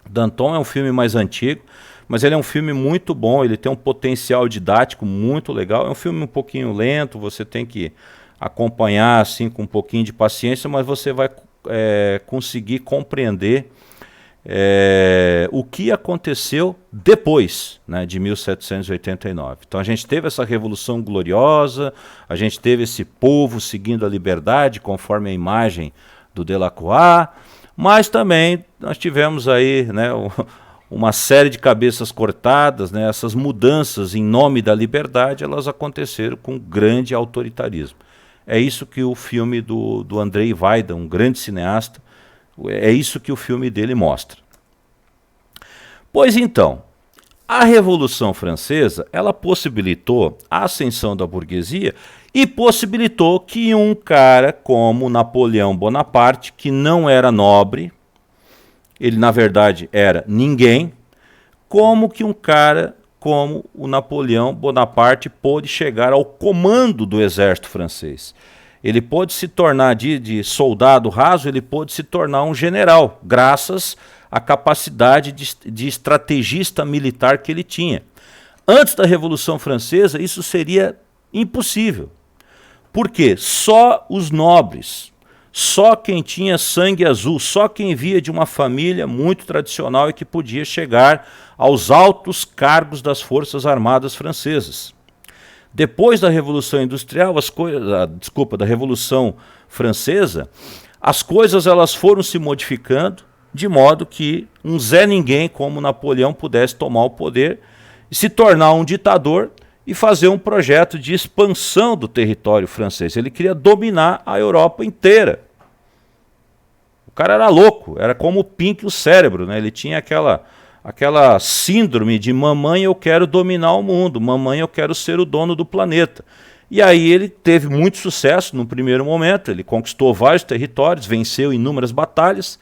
Danton, é um filme mais antigo, mas ele é um filme muito bom, ele tem um potencial didático muito legal. É um filme um pouquinho lento, você tem que acompanhar assim com um pouquinho de paciência, mas você vai conseguir compreender o que aconteceu depois, né, de 1789. Então a gente teve essa revolução gloriosa, a gente teve esse povo seguindo a liberdade conforme a imagem do Delacroix, mas também nós tivemos aí, né, uma série de cabeças cortadas, né, essas mudanças em nome da liberdade, elas aconteceram com grande autoritarismo. É isso que o filme do Andrzej Wajda, um grande cineasta, é isso que o filme dele mostra. Pois então, a Revolução Francesa, ela possibilitou a ascensão da burguesia e possibilitou que um cara como Napoleão Bonaparte, que não era nobre, ele na verdade era ninguém, como que um cara como o Napoleão Bonaparte pôde chegar ao comando do exército francês. Ele pôde se tornar de soldado raso, ele pôde se tornar um general, graças à capacidade de estrategista militar que ele tinha. Antes da Revolução Francesa, isso seria impossível. Por quê? Só os nobres, só quem tinha sangue azul, só quem via de uma família muito tradicional e que podia chegar aos altos cargos das Forças Armadas francesas. Depois da Revolução Industrial, da Revolução Francesa, as coisas elas foram se modificando de modo que um Zé Ninguém como Napoleão pudesse tomar o poder e se tornar um ditador e fazer um projeto de expansão do território francês. Ele queria dominar a Europa inteira. O cara era louco, era como o Pink o cérebro, né? Ele tinha aquela síndrome de mamãe eu quero dominar o mundo, mamãe eu quero ser o dono do planeta. E aí ele teve muito sucesso no primeiro momento, ele conquistou vários territórios, venceu inúmeras batalhas,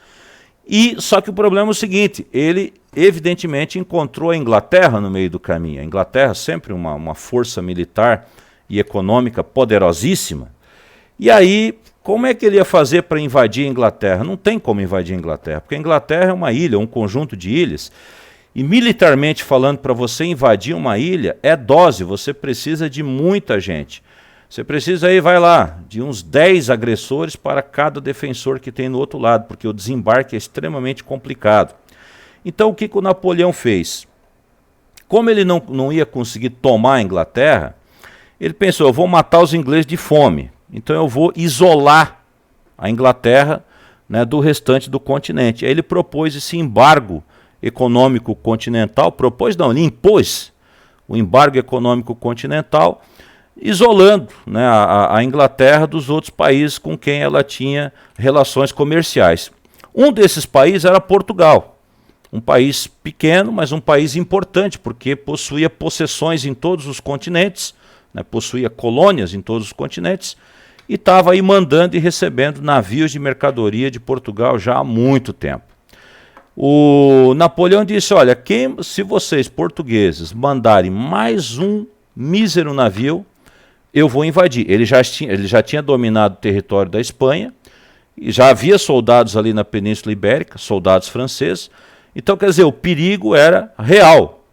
só que o problema é o seguinte, ele evidentemente encontrou a Inglaterra no meio do caminho. A Inglaterra sempre uma força militar e econômica poderosíssima. E aí, como é que ele ia fazer para invadir a Inglaterra? Não tem como invadir a Inglaterra, porque a Inglaterra é uma ilha, um conjunto de ilhas, e militarmente falando, para você invadir uma ilha, é dose, você precisa de muita gente. Você precisa aí, vai lá, de uns 10 agressores para cada defensor que tem no outro lado, porque o desembarque é extremamente complicado. Então o que o Napoleão fez? Como ele não ia conseguir tomar a Inglaterra, ele pensou, eu vou matar os ingleses de fome, então eu vou isolar a Inglaterra, né, do restante do continente. Aí ele propôs esse embargo econômico continental, ele impôs o embargo econômico continental, isolando, né, a Inglaterra dos outros países com quem ela tinha relações comerciais. Um desses países era Portugal, um país pequeno, mas um país importante, porque possuía possessões em todos os continentes, né, possuía colônias em todos os continentes, e estava aí mandando e recebendo navios de mercadoria de Portugal já há muito tempo. O Napoleão disse, olha, se vocês portugueses mandarem mais um mísero navio, eu vou invadir. Ele já tinha dominado o território da Espanha, e já havia soldados ali na Península Ibérica, soldados franceses, então quer dizer, o perigo era real.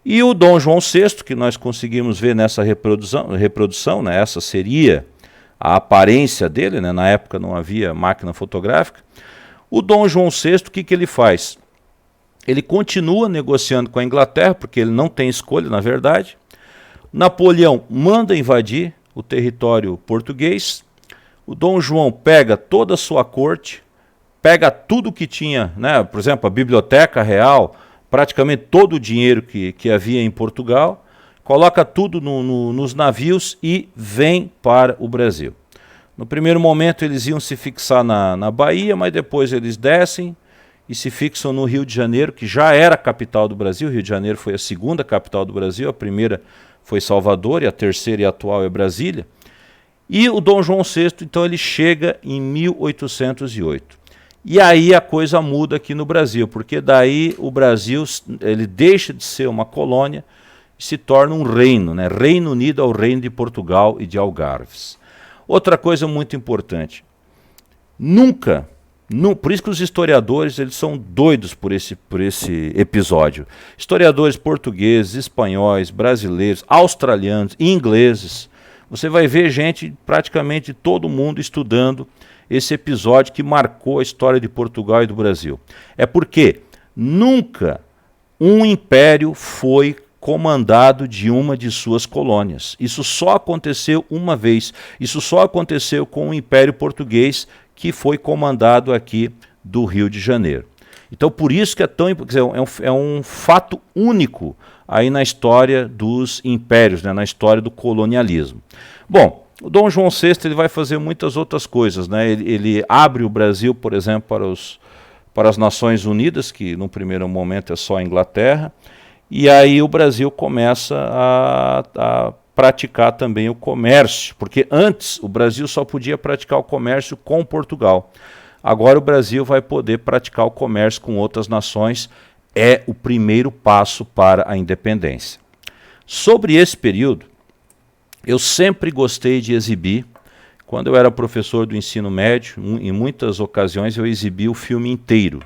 E o Dom João VI, que nós conseguimos ver nessa reprodução, né, essa seria a aparência dele, né, na época não havia máquina fotográfica. O Dom João VI, o que ele faz? Ele continua negociando com a Inglaterra, porque ele não tem escolha, na verdade. Napoleão manda invadir o território português. O Dom João pega toda a sua corte, pega tudo que tinha, né, por exemplo, a Biblioteca Real, praticamente todo o dinheiro que havia em Portugal, coloca tudo nos navios e vem para o Brasil. No primeiro momento eles iam se fixar na Bahia, mas depois eles descem e se fixam no Rio de Janeiro, que já era a capital do Brasil. O Rio de Janeiro foi a segunda capital do Brasil, a primeira foi Salvador e a terceira e atual é Brasília. E o Dom João VI, então, ele chega em 1808. E aí a coisa muda aqui no Brasil, porque daí o Brasil ele deixa de ser uma colônia e se torna um reino, né? Reino Unido ao Reino de Portugal e de Algarves. Outra coisa muito importante, por isso que os historiadores eles são doidos por esse episódio. Historiadores portugueses, espanhóis, brasileiros, australianos, ingleses. Você vai ver gente, praticamente todo mundo, estudando esse episódio que marcou a história de Portugal e do Brasil. É porque nunca um império foi comandado de uma de suas colônias. Isso só aconteceu uma vez. Isso só aconteceu com o Império Português, que foi comandado aqui do Rio de Janeiro. Então, por isso que é um fato único aí na história dos impérios, né, na história do colonialismo. Bom, o Dom João VI ele vai fazer muitas outras coisas, né? Ele abre o Brasil, por exemplo, para as Nações Unidas, que no primeiro momento é só a Inglaterra, e aí o Brasil começa a praticar também o comércio, porque antes o Brasil só podia praticar o comércio com Portugal. Agora o Brasil vai poder praticar o comércio com outras nações, é o primeiro passo para a independência. Sobre esse período, eu sempre gostei de exibir. Quando eu era professor do ensino médio, em muitas ocasiões eu exibi o filme inteiro.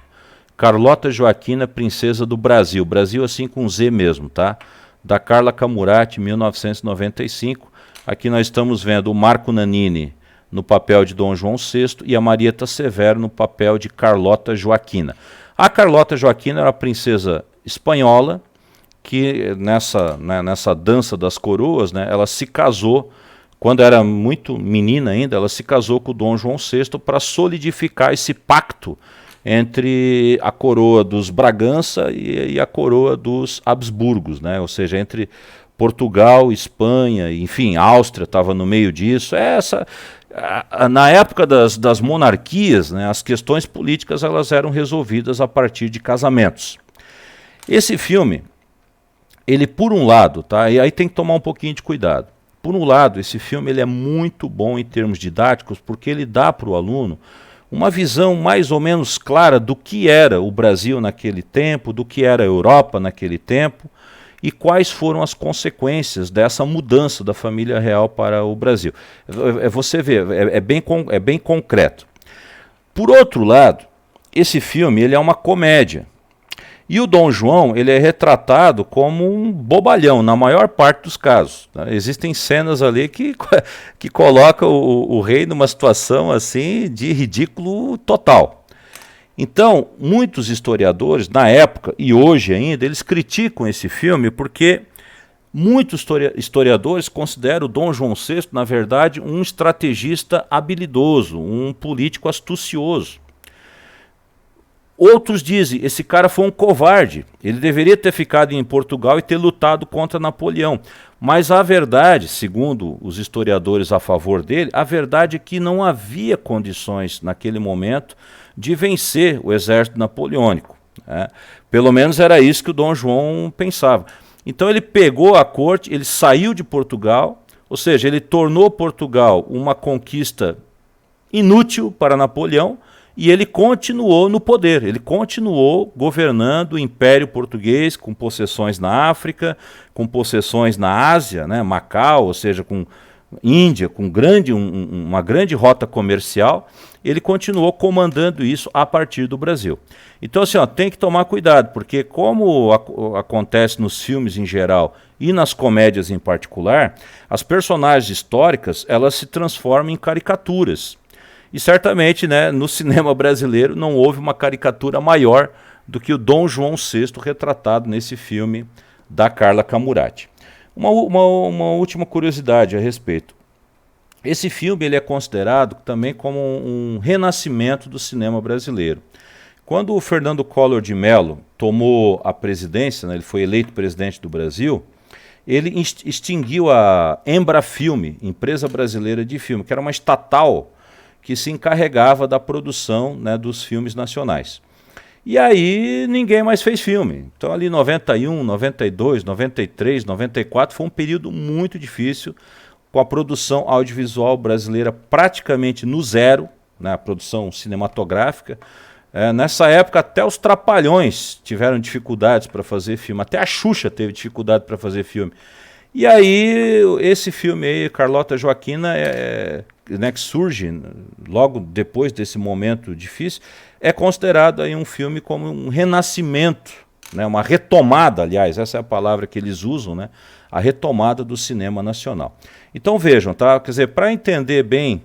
Carlota Joaquina, Princesa do Brasil. Brasil assim com Z mesmo, tá? Da Carla Camurati, 1995. Aqui nós estamos vendo o Marco Nanini no papel de Dom João VI e a Marieta Severo no papel de Carlota Joaquina. A Carlota Joaquina era a princesa espanhola que nessa dança das coroas, né, ela se casou, quando era muito menina ainda, ela se casou com o Dom João VI para solidificar esse pacto entre a coroa dos Bragança e a coroa dos Habsburgos, né? Ou seja, entre Portugal, Espanha, enfim, Áustria estava no meio disso. Na época das monarquias, né, as questões políticas elas eram resolvidas a partir de casamentos. Esse filme, ele por um lado, tá, e aí tem que tomar um pouquinho de cuidado. Por um lado, esse filme ele é muito bom em termos didáticos, porque ele dá para o aluno uma visão mais ou menos clara do que era o Brasil naquele tempo, do que era a Europa naquele tempo, e quais foram as consequências dessa mudança da família real para o Brasil. Você vê, é bem concreto. Por outro lado, esse filme ele é uma comédia. E o Dom João ele é retratado como um bobalhão, na maior parte dos casos. Tá? Existem cenas ali que colocam o rei numa situação assim de ridículo total. Então, muitos historiadores, na época e hoje ainda, eles criticam esse filme porque muitos historiadores consideram o Dom João VI, na verdade, um estrategista habilidoso, um político astucioso. Outros dizem, esse cara foi um covarde, ele deveria ter ficado em Portugal e ter lutado contra Napoleão. Mas a verdade, segundo os historiadores a favor dele, a verdade é que não havia condições naquele momento de vencer o exército napoleônico. Né? Pelo menos era isso que o Dom João pensava. Então ele pegou a corte, ele saiu de Portugal, Ou seja, ele tornou Portugal uma conquista inútil para Napoleão e ele continuou no poder, ele continuou governando o Império Português com possessões na África, com possessões na Ásia, né, Macau, ou seja, com Índia, com uma grande rota comercial, ele continuou comandando isso a partir do Brasil. Então assim, ó, tem que tomar cuidado, porque como acontece nos filmes em geral e nas comédias em particular, as personagens históricas elas se transformam em caricaturas. E certamente, né, no cinema brasileiro não houve uma caricatura maior do que o Dom João VI retratado nesse filme da Carla Camurati. Uma última curiosidade a respeito. Esse filme ele é considerado também como um renascimento do cinema brasileiro. Quando o Fernando Collor de Mello tomou a presidência, né, ele foi eleito presidente do Brasil, ele extinguiu a Embrafilme, Empresa Brasileira de Filme, que era uma estatal que se encarregava da produção, né, dos filmes nacionais. E aí ninguém mais fez filme. Então ali 91, 92, 93, 94 foi um período muito difícil, com a produção audiovisual brasileira praticamente no zero, né, a produção cinematográfica. Nessa época até os Trapalhões tiveram dificuldades para fazer filme, até a Xuxa teve dificuldade para fazer filme. E aí esse filme aí, Carlota Joaquina, né, que surge logo depois desse momento difícil, é considerado aí um filme como um renascimento, né, uma retomada, aliás, essa é a palavra que eles usam, né, a retomada do cinema nacional. Então vejam, tá? Quer dizer, para entender bem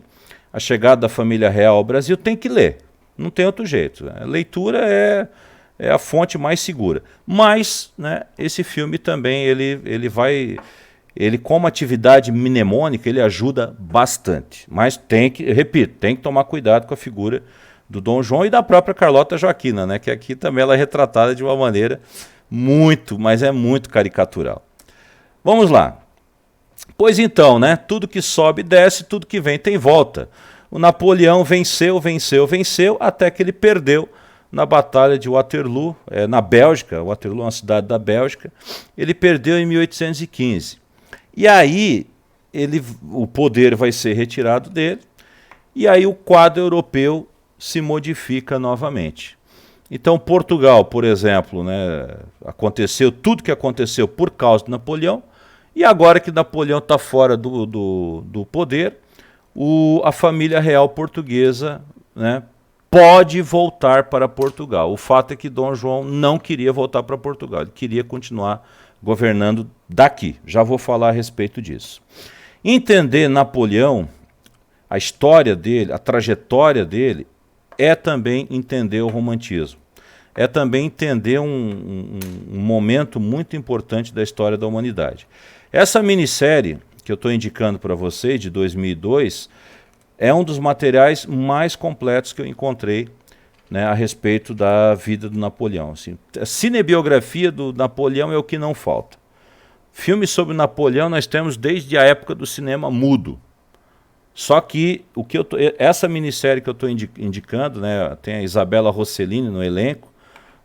a chegada da família real ao Brasil, tem que ler, não tem outro jeito. A leitura é a fonte mais segura. Mas, né, esse filme também, ele como atividade mnemônica, ele ajuda bastante. Mas tem que, repito, tem que tomar cuidado com a figura do Dom João e da própria Carlota Joaquina, né, que aqui também ela é retratada de uma maneira mas é muito caricatural. Vamos lá. Pois então, né, tudo que sobe desce, tudo que vem tem volta. O Napoleão venceu, até que ele perdeu na Batalha de Waterloo, na Bélgica. Waterloo é uma cidade da Bélgica. Ele perdeu em 1815. E aí o poder vai ser retirado dele, e aí o quadro europeu se modifica novamente. Então Portugal, por exemplo, né, aconteceu tudo que aconteceu por causa de Napoleão, e agora que Napoleão está fora do poder, a família real portuguesa, né, pode voltar para Portugal. O fato é que Dom João não queria voltar para Portugal, ele queria continuar governando daqui. Já vou falar a respeito disso. Entender Napoleão, a história dele, a trajetória dele, é também entender o romantismo. É também entender um momento muito importante da história da humanidade. Essa minissérie que eu estou indicando para vocês, de 2002, é um dos materiais mais completos que eu encontrei, né, a respeito da vida do Napoleão. Assim, a cinebiografia do Napoleão é o que não falta. Filmes sobre Napoleão nós temos desde a época do cinema mudo. Só que essa minissérie que eu estou indicando, né, tem a Isabella Rossellini no elenco,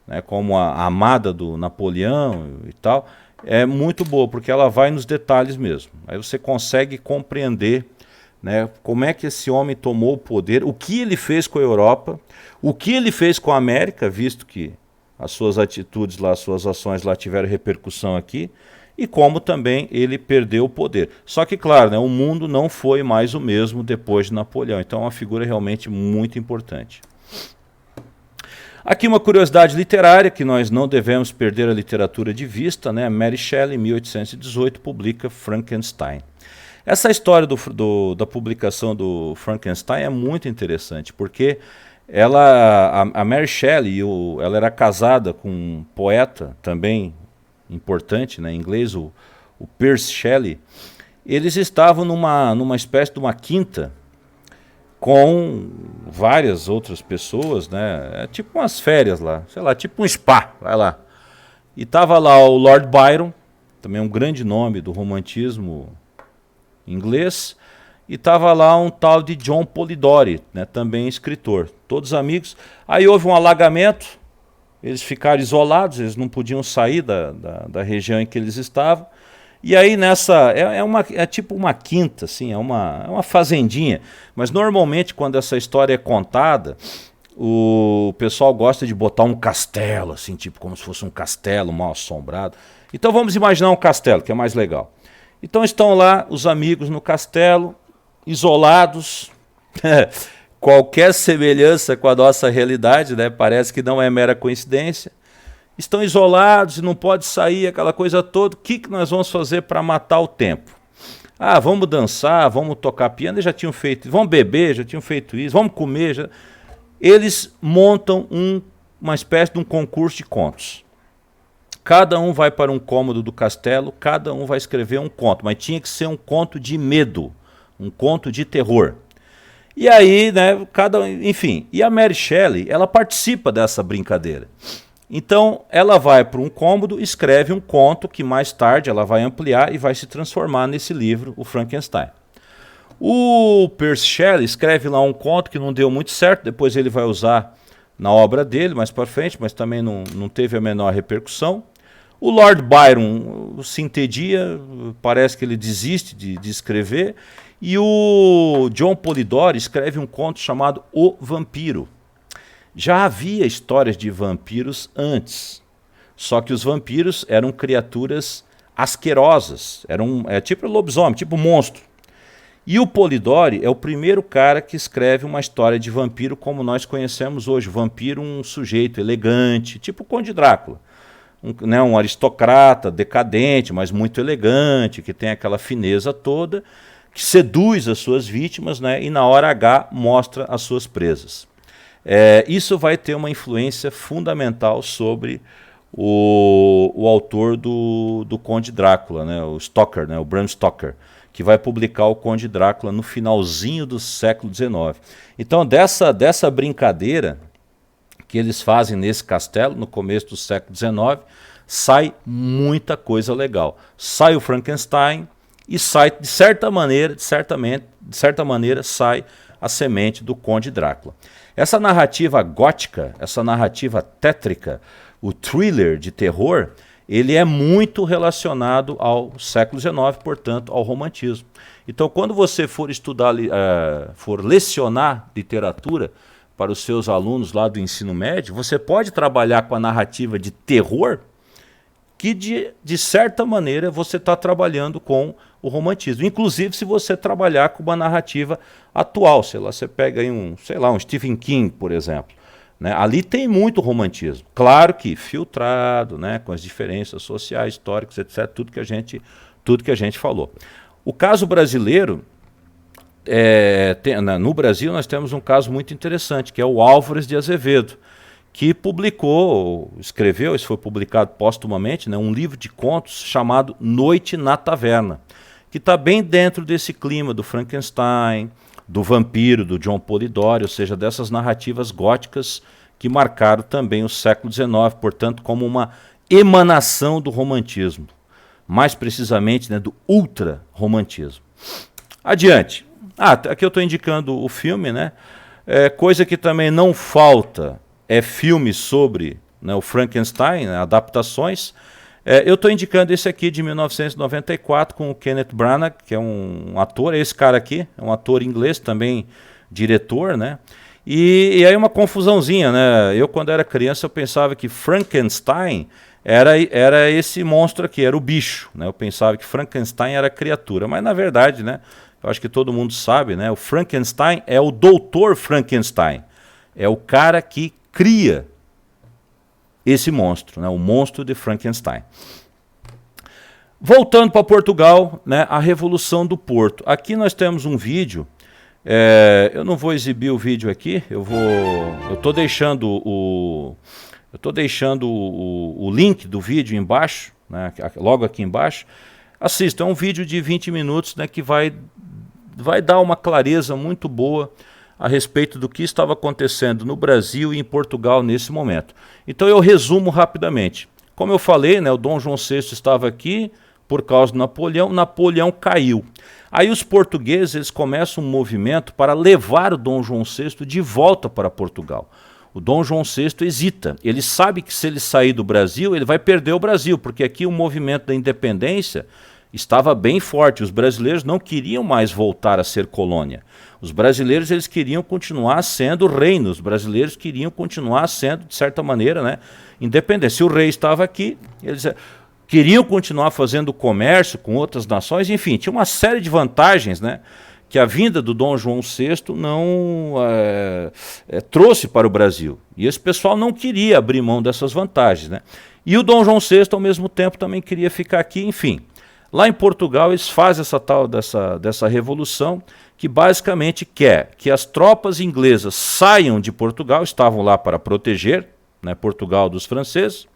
né, como a amada do Napoleão e tal, é muito boa, porque ela vai nos detalhes mesmo. Aí você consegue compreender, né, como é que esse homem tomou o poder, o que ele fez com a Europa, o que ele fez com a América, visto que as suas atitudes lá, as suas ações lá tiveram repercussão aqui, e como também ele perdeu o poder. Só que, claro, né, o mundo não foi mais o mesmo depois de Napoleão, então é uma figura realmente muito importante. Aqui uma curiosidade literária, que nós não devemos perder a literatura de vista, né? Mary Shelley, em 1818, publica Frankenstein. Essa história da publicação do Frankenstein é muito interessante, porque a Mary Shelley, ela era casada com um poeta também importante, né, em inglês, o Percy Shelley. Eles estavam numa espécie de uma quinta com várias outras pessoas, né, tipo umas férias lá, sei lá, tipo um spa, vai lá. E estava lá o Lord Byron, também um grande nome do romantismo inglês, e estava lá um tal de John Polidori, né, também escritor, todos amigos. Aí houve um alagamento, eles ficaram isolados, eles não podiam sair da região em que eles estavam, E aí nessa, é tipo uma quinta, assim, é uma fazendinha. Mas normalmente quando essa história é contada, o pessoal gosta de botar um castelo, assim, tipo como se fosse um castelo mal assombrado. Então vamos imaginar um castelo, que é mais legal. Então estão lá os amigos no castelo, isolados. Qualquer semelhança com a nossa realidade, né? Parece que não é mera coincidência. Estão isolados e não pode sair, aquela coisa toda. O que nós vamos fazer para matar o tempo? Ah, vamos dançar, vamos tocar piano, eles já tinham feito, vamos beber, já tinham feito isso, vamos comer. Já... Eles montam uma espécie de um concurso de contos. Cada um vai para um cômodo do castelo, cada um vai escrever um conto, mas tinha que ser um conto de medo, um conto de terror. E aí, né, enfim, e a Mary Shelley, ela participa dessa brincadeira. Então, ela vai para um cômodo, escreve um conto que mais tarde ela vai ampliar e vai se transformar nesse livro, o Frankenstein. O Percy Shelley escreve lá um conto que não deu muito certo, depois ele vai usar na obra dele, mais para frente, mas também não teve a menor repercussão. O Lord Byron se entedia, parece que ele desiste de escrever, e o John Polidori escreve um conto chamado O Vampiro. Já havia histórias de vampiros antes, só que os vampiros eram criaturas asquerosas, tipo lobisomem, tipo monstro. E o Polidori é o primeiro cara que escreve uma história de vampiro como nós conhecemos hoje. Vampiro, um sujeito elegante, tipo o Conde Drácula. Um aristocrata, decadente, mas muito elegante, que tem aquela fineza toda, que seduz as suas vítimas, né, e na hora H mostra as suas presas. Isso vai ter uma influência fundamental sobre o autor do Conde Drácula, né, o Stoker, né, o Bram Stoker, que vai publicar o Conde Drácula no finalzinho do século XIX. Então dessa brincadeira que eles fazem nesse castelo, no começo do século XIX, sai muita coisa legal. Sai o Frankenstein e sai, de certa maneira, sai a semente do Conde Drácula. Essa narrativa gótica, essa narrativa tétrica, o thriller de terror, ele é muito relacionado ao século XIX, portanto, ao romantismo. Então, quando você for estudar, for lecionar literatura para os seus alunos lá do ensino médio, você pode trabalhar com a narrativa de terror, que de certa maneira você está trabalhando com o romantismo. Inclusive se você trabalhar com uma narrativa atual, sei lá, você pega aí um Stephen King, por exemplo. Né? Ali tem muito romantismo. Claro que filtrado, né, com as diferenças sociais, históricas, etc., tudo que a gente falou. O caso brasileiro, no Brasil nós temos um caso muito interessante, que é o Álvares de Azevedo, que escreveu, isso foi publicado póstumamente, né, um livro de contos chamado Noite na Taverna, que está bem dentro desse clima do Frankenstein, do vampiro, do John Polidori, ou seja, dessas narrativas góticas que marcaram também o século XIX, portanto, como uma emanação do romantismo, mais precisamente, né, do ultra-romantismo. Adiante. Aqui eu estou indicando o filme, né? Coisa que também não falta é filme sobre, né, o Frankenstein, né, adaptações. Eu estou indicando esse aqui de 1994 com o Kenneth Branagh, que é um ator, esse cara aqui, é um ator inglês, também diretor, né? E aí uma confusãozinha, né? Eu quando era criança eu pensava que Frankenstein era esse monstro aqui, era o bicho, né? Eu pensava que Frankenstein era a criatura, mas na verdade, né? Eu acho que todo mundo sabe, né? O Frankenstein é o Dr. Frankenstein, é o cara que cria esse monstro, né, o monstro de Frankenstein. Voltando para Portugal, né, a Revolução do Porto. Aqui nós temos um vídeo, eu não vou exibir o vídeo aqui, eu estou deixando o link do vídeo embaixo, né, logo aqui embaixo. Assista, é um vídeo de 20 minutos, né, que vai dar uma clareza muito boa a respeito do que estava acontecendo no Brasil e em Portugal nesse momento. Então eu resumo rapidamente. Como eu falei, né, o Dom João VI estava aqui por causa do Napoleão caiu. Aí os portugueses eles começam um movimento para levar o Dom João VI de volta para Portugal. O Dom João VI hesita, ele sabe que se ele sair do Brasil, ele vai perder o Brasil, porque aqui o movimento da independência estava bem forte. Os brasileiros não queriam mais voltar a ser colônia. Os brasileiros eles queriam continuar sendo reino. Os brasileiros queriam continuar sendo, de certa maneira, né, independentes. Se o rei estava aqui, eles queriam continuar fazendo comércio com outras nações. Enfim, tinha uma série de vantagens, né, que a vinda do Dom João VI não trouxe para o Brasil. E esse pessoal não queria abrir mão dessas vantagens, né? E o Dom João VI, ao mesmo tempo, também queria ficar aqui. Enfim, lá em Portugal eles fazem essa tal dessa revolução que basicamente quer que as tropas inglesas saiam de Portugal, estavam lá para proteger, né, Portugal dos franceses,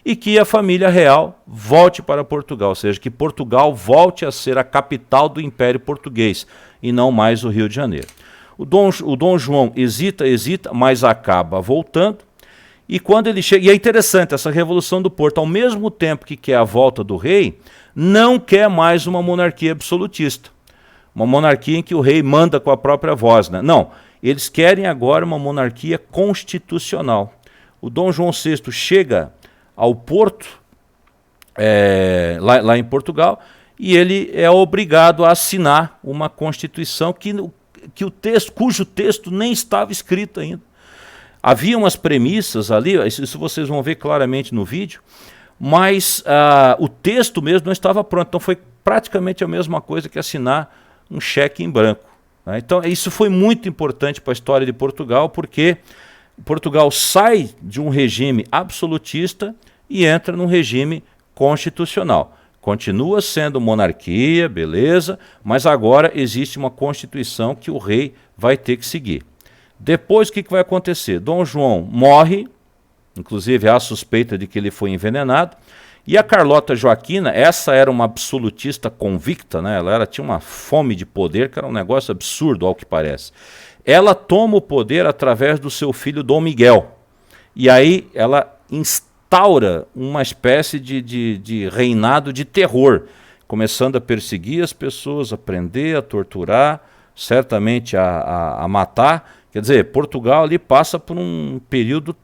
e que a família real volte para Portugal, ou seja, que Portugal volte a ser a capital do Império Português e não mais o Rio de Janeiro. O Dom João hesita, mas acaba voltando, e quando ele chega, e é interessante, essa Revolução do Porto, ao mesmo tempo que quer a volta do rei, não quer mais uma monarquia absolutista, uma monarquia em que o rei manda com a própria voz, né? Não, eles querem agora uma monarquia constitucional. O Dom João VI chega ao Porto, lá em Portugal, e ele é obrigado a assinar uma Constituição cujo texto nem estava escrito ainda. Havia umas premissas ali, isso vocês vão ver claramente no vídeo, mas o texto mesmo não estava pronto, então foi praticamente a mesma coisa que assinar um cheque em branco, né? Então isso foi muito importante para a história de Portugal, porque Portugal sai de um regime absolutista e entra num regime constitucional. Continua sendo monarquia, beleza, mas agora existe uma Constituição que o rei vai ter que seguir. Depois o que vai acontecer? Dom João morre, inclusive há a suspeita de que ele foi envenenado, e a Carlota Joaquina, essa era uma absolutista convicta, né? Ela tinha uma fome de poder que era um negócio absurdo, ao que parece. Ela toma o poder através do seu filho Dom Miguel, e aí ela instaura uma espécie de reinado de terror, começando a perseguir as pessoas, a prender, a torturar, certamente a matar. Quer dizer, Portugal ali passa por um período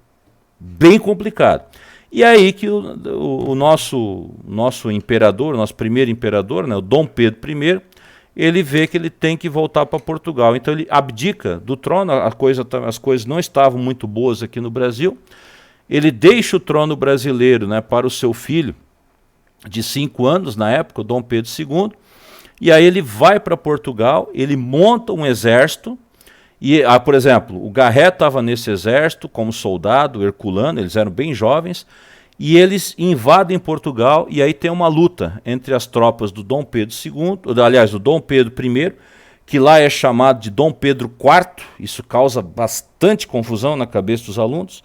bem complicado. E aí que o nosso imperador, o nosso primeiro imperador, né, o Dom Pedro I, ele vê que ele tem que voltar para Portugal. Então ele abdica do trono, as coisas não estavam muito boas aqui no Brasil. Ele deixa o trono brasileiro, né, para o seu filho, de 5 anos na época, o Dom Pedro II, e aí ele vai para Portugal, ele monta um exército, e, por exemplo, o Garré estava nesse exército como soldado, herculano, eles eram bem jovens, e eles invadem Portugal, e aí tem uma luta entre as tropas do Dom Pedro II, aliás, do Dom Pedro I, que lá é chamado de Dom Pedro IV, isso causa bastante confusão na cabeça dos alunos,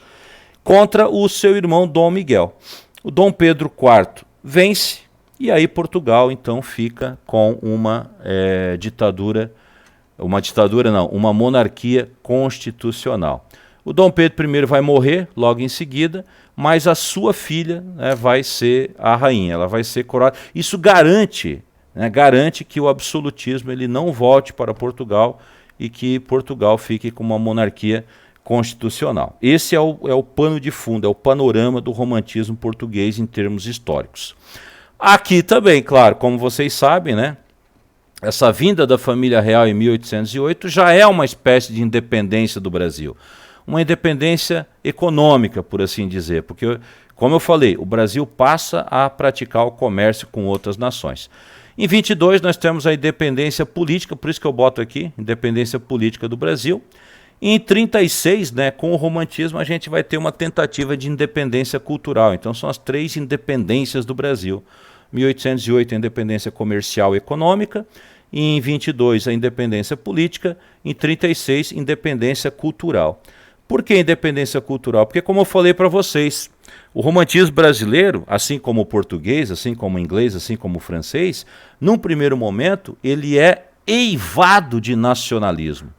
contra o seu irmão Dom Miguel. O Dom Pedro IV vence, e aí Portugal então fica com uma uma monarquia constitucional. O Dom Pedro I vai morrer logo em seguida, mas a sua filha, né, vai ser a rainha, ela vai ser coroada. Isso garante que o absolutismo ele não volte para Portugal e que Portugal fique com uma monarquia constitucional. Esse é o pano de fundo, é o panorama do romantismo português em termos históricos. Aqui também, claro, como vocês sabem, né, essa vinda da família real em 1808 já é uma espécie de independência do Brasil. Uma independência econômica, por assim dizer, porque, como eu falei, o Brasil passa a praticar o comércio com outras nações. Em 22 nós temos a independência política, por isso que eu boto aqui, independência política do Brasil. E em 36, né, com o romantismo, a gente vai ter uma tentativa de independência cultural. Então são as 3 independências do Brasil. 1808 a independência comercial e econômica, e em 22 a independência política, em 36 independência cultural. Por que independência cultural? Porque, como eu falei para vocês, o romantismo brasileiro, assim como o português, assim como o inglês, assim como o francês, num primeiro momento ele é eivado de nacionalismo.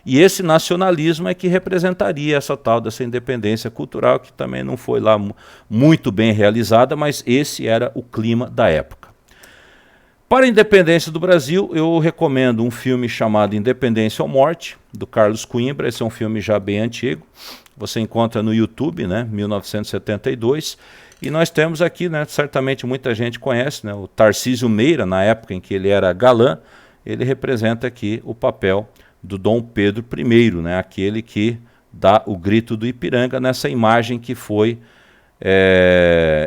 E esse nacionalismo é que representaria dessa independência cultural, que também não foi lá muito bem realizada, mas esse era o clima da época. Para a independência do Brasil, eu recomendo um filme chamado Independência ou Morte, do Carlos Coimbra. Esse é um filme já bem antigo, você encontra no YouTube, né, 1972, E nós temos aqui, né, certamente muita gente conhece, né, o Tarcísio Meira, na época em que ele era galã, ele representa aqui o papel do Dom Pedro I, né, aquele que dá o grito do Ipiranga nessa imagem que foi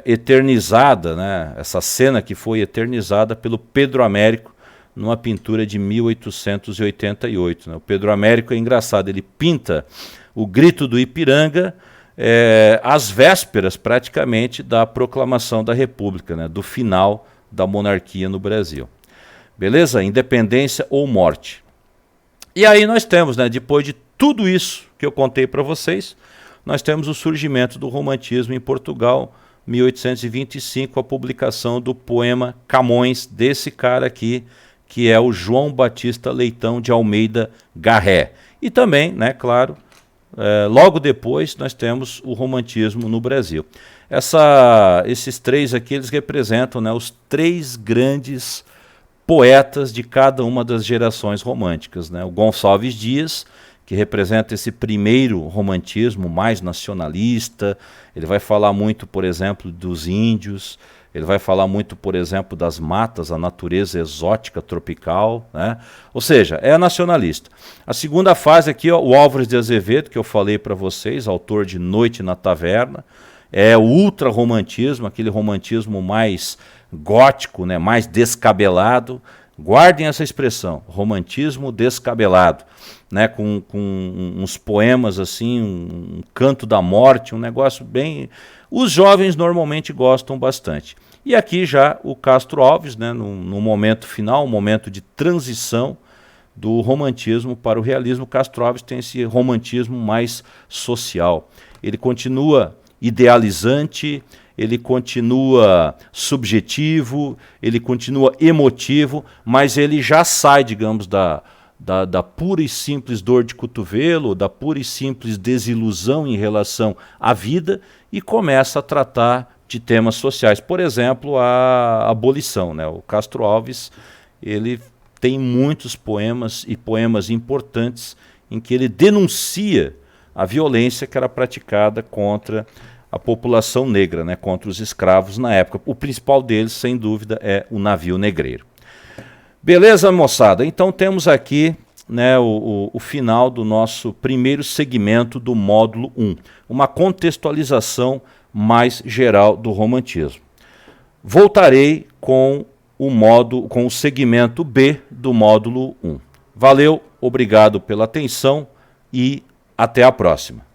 eternizada, né, essa cena que foi eternizada pelo Pedro Américo numa pintura de 1888. Né. O Pedro Américo é engraçado, ele pinta o grito do Ipiranga às vésperas praticamente da proclamação da República, né, do final da monarquia no Brasil. Beleza? Independência ou morte. E aí nós temos, né, depois de tudo isso que eu contei para vocês, nós temos o surgimento do romantismo em Portugal, 1825, a publicação do poema Camões, desse cara aqui, que é o João Batista Leitão de Almeida Garré. E também, né, claro, logo depois nós temos o romantismo no Brasil. Esses três aqui, eles representam, né, os três grandes poetas de cada uma das gerações românticas, né? O Gonçalves Dias, que representa esse primeiro romantismo mais nacionalista, ele vai falar muito, por exemplo, dos índios, ele vai falar muito, por exemplo, das matas, a natureza exótica tropical, né? Ou seja, é nacionalista. A segunda fase aqui, ó, o Álvares de Azevedo, que eu falei para vocês, autor de Noite na Taverna, é o ultra-romantismo, aquele romantismo mais gótico, né, mais descabelado. Guardem essa expressão, romantismo descabelado, né, com uns poemas assim, um canto da morte, um negócio bem... Os jovens normalmente gostam bastante. E aqui já o Castro Alves, né, no momento final, um momento de transição do romantismo para o realismo. Castro Alves tem esse romantismo mais social. Ele continua idealizante, ele continua subjetivo, ele continua emotivo, mas ele já sai, digamos, da pura e simples dor de cotovelo, da pura e simples desilusão em relação à vida e começa a tratar de temas sociais. Por exemplo, a abolição, né? O Castro Alves, ele tem muitos poemas e poemas importantes em que ele denuncia a violência que era praticada contra a população negra, né, contra os escravos na época. O principal deles, sem dúvida, é o navio negreiro. Beleza, moçada? Então temos aqui, né, o final do nosso primeiro segmento do módulo 1, uma contextualização mais geral do romantismo. Voltarei com o segmento B do módulo 1. Valeu, obrigado pela atenção e até a próxima.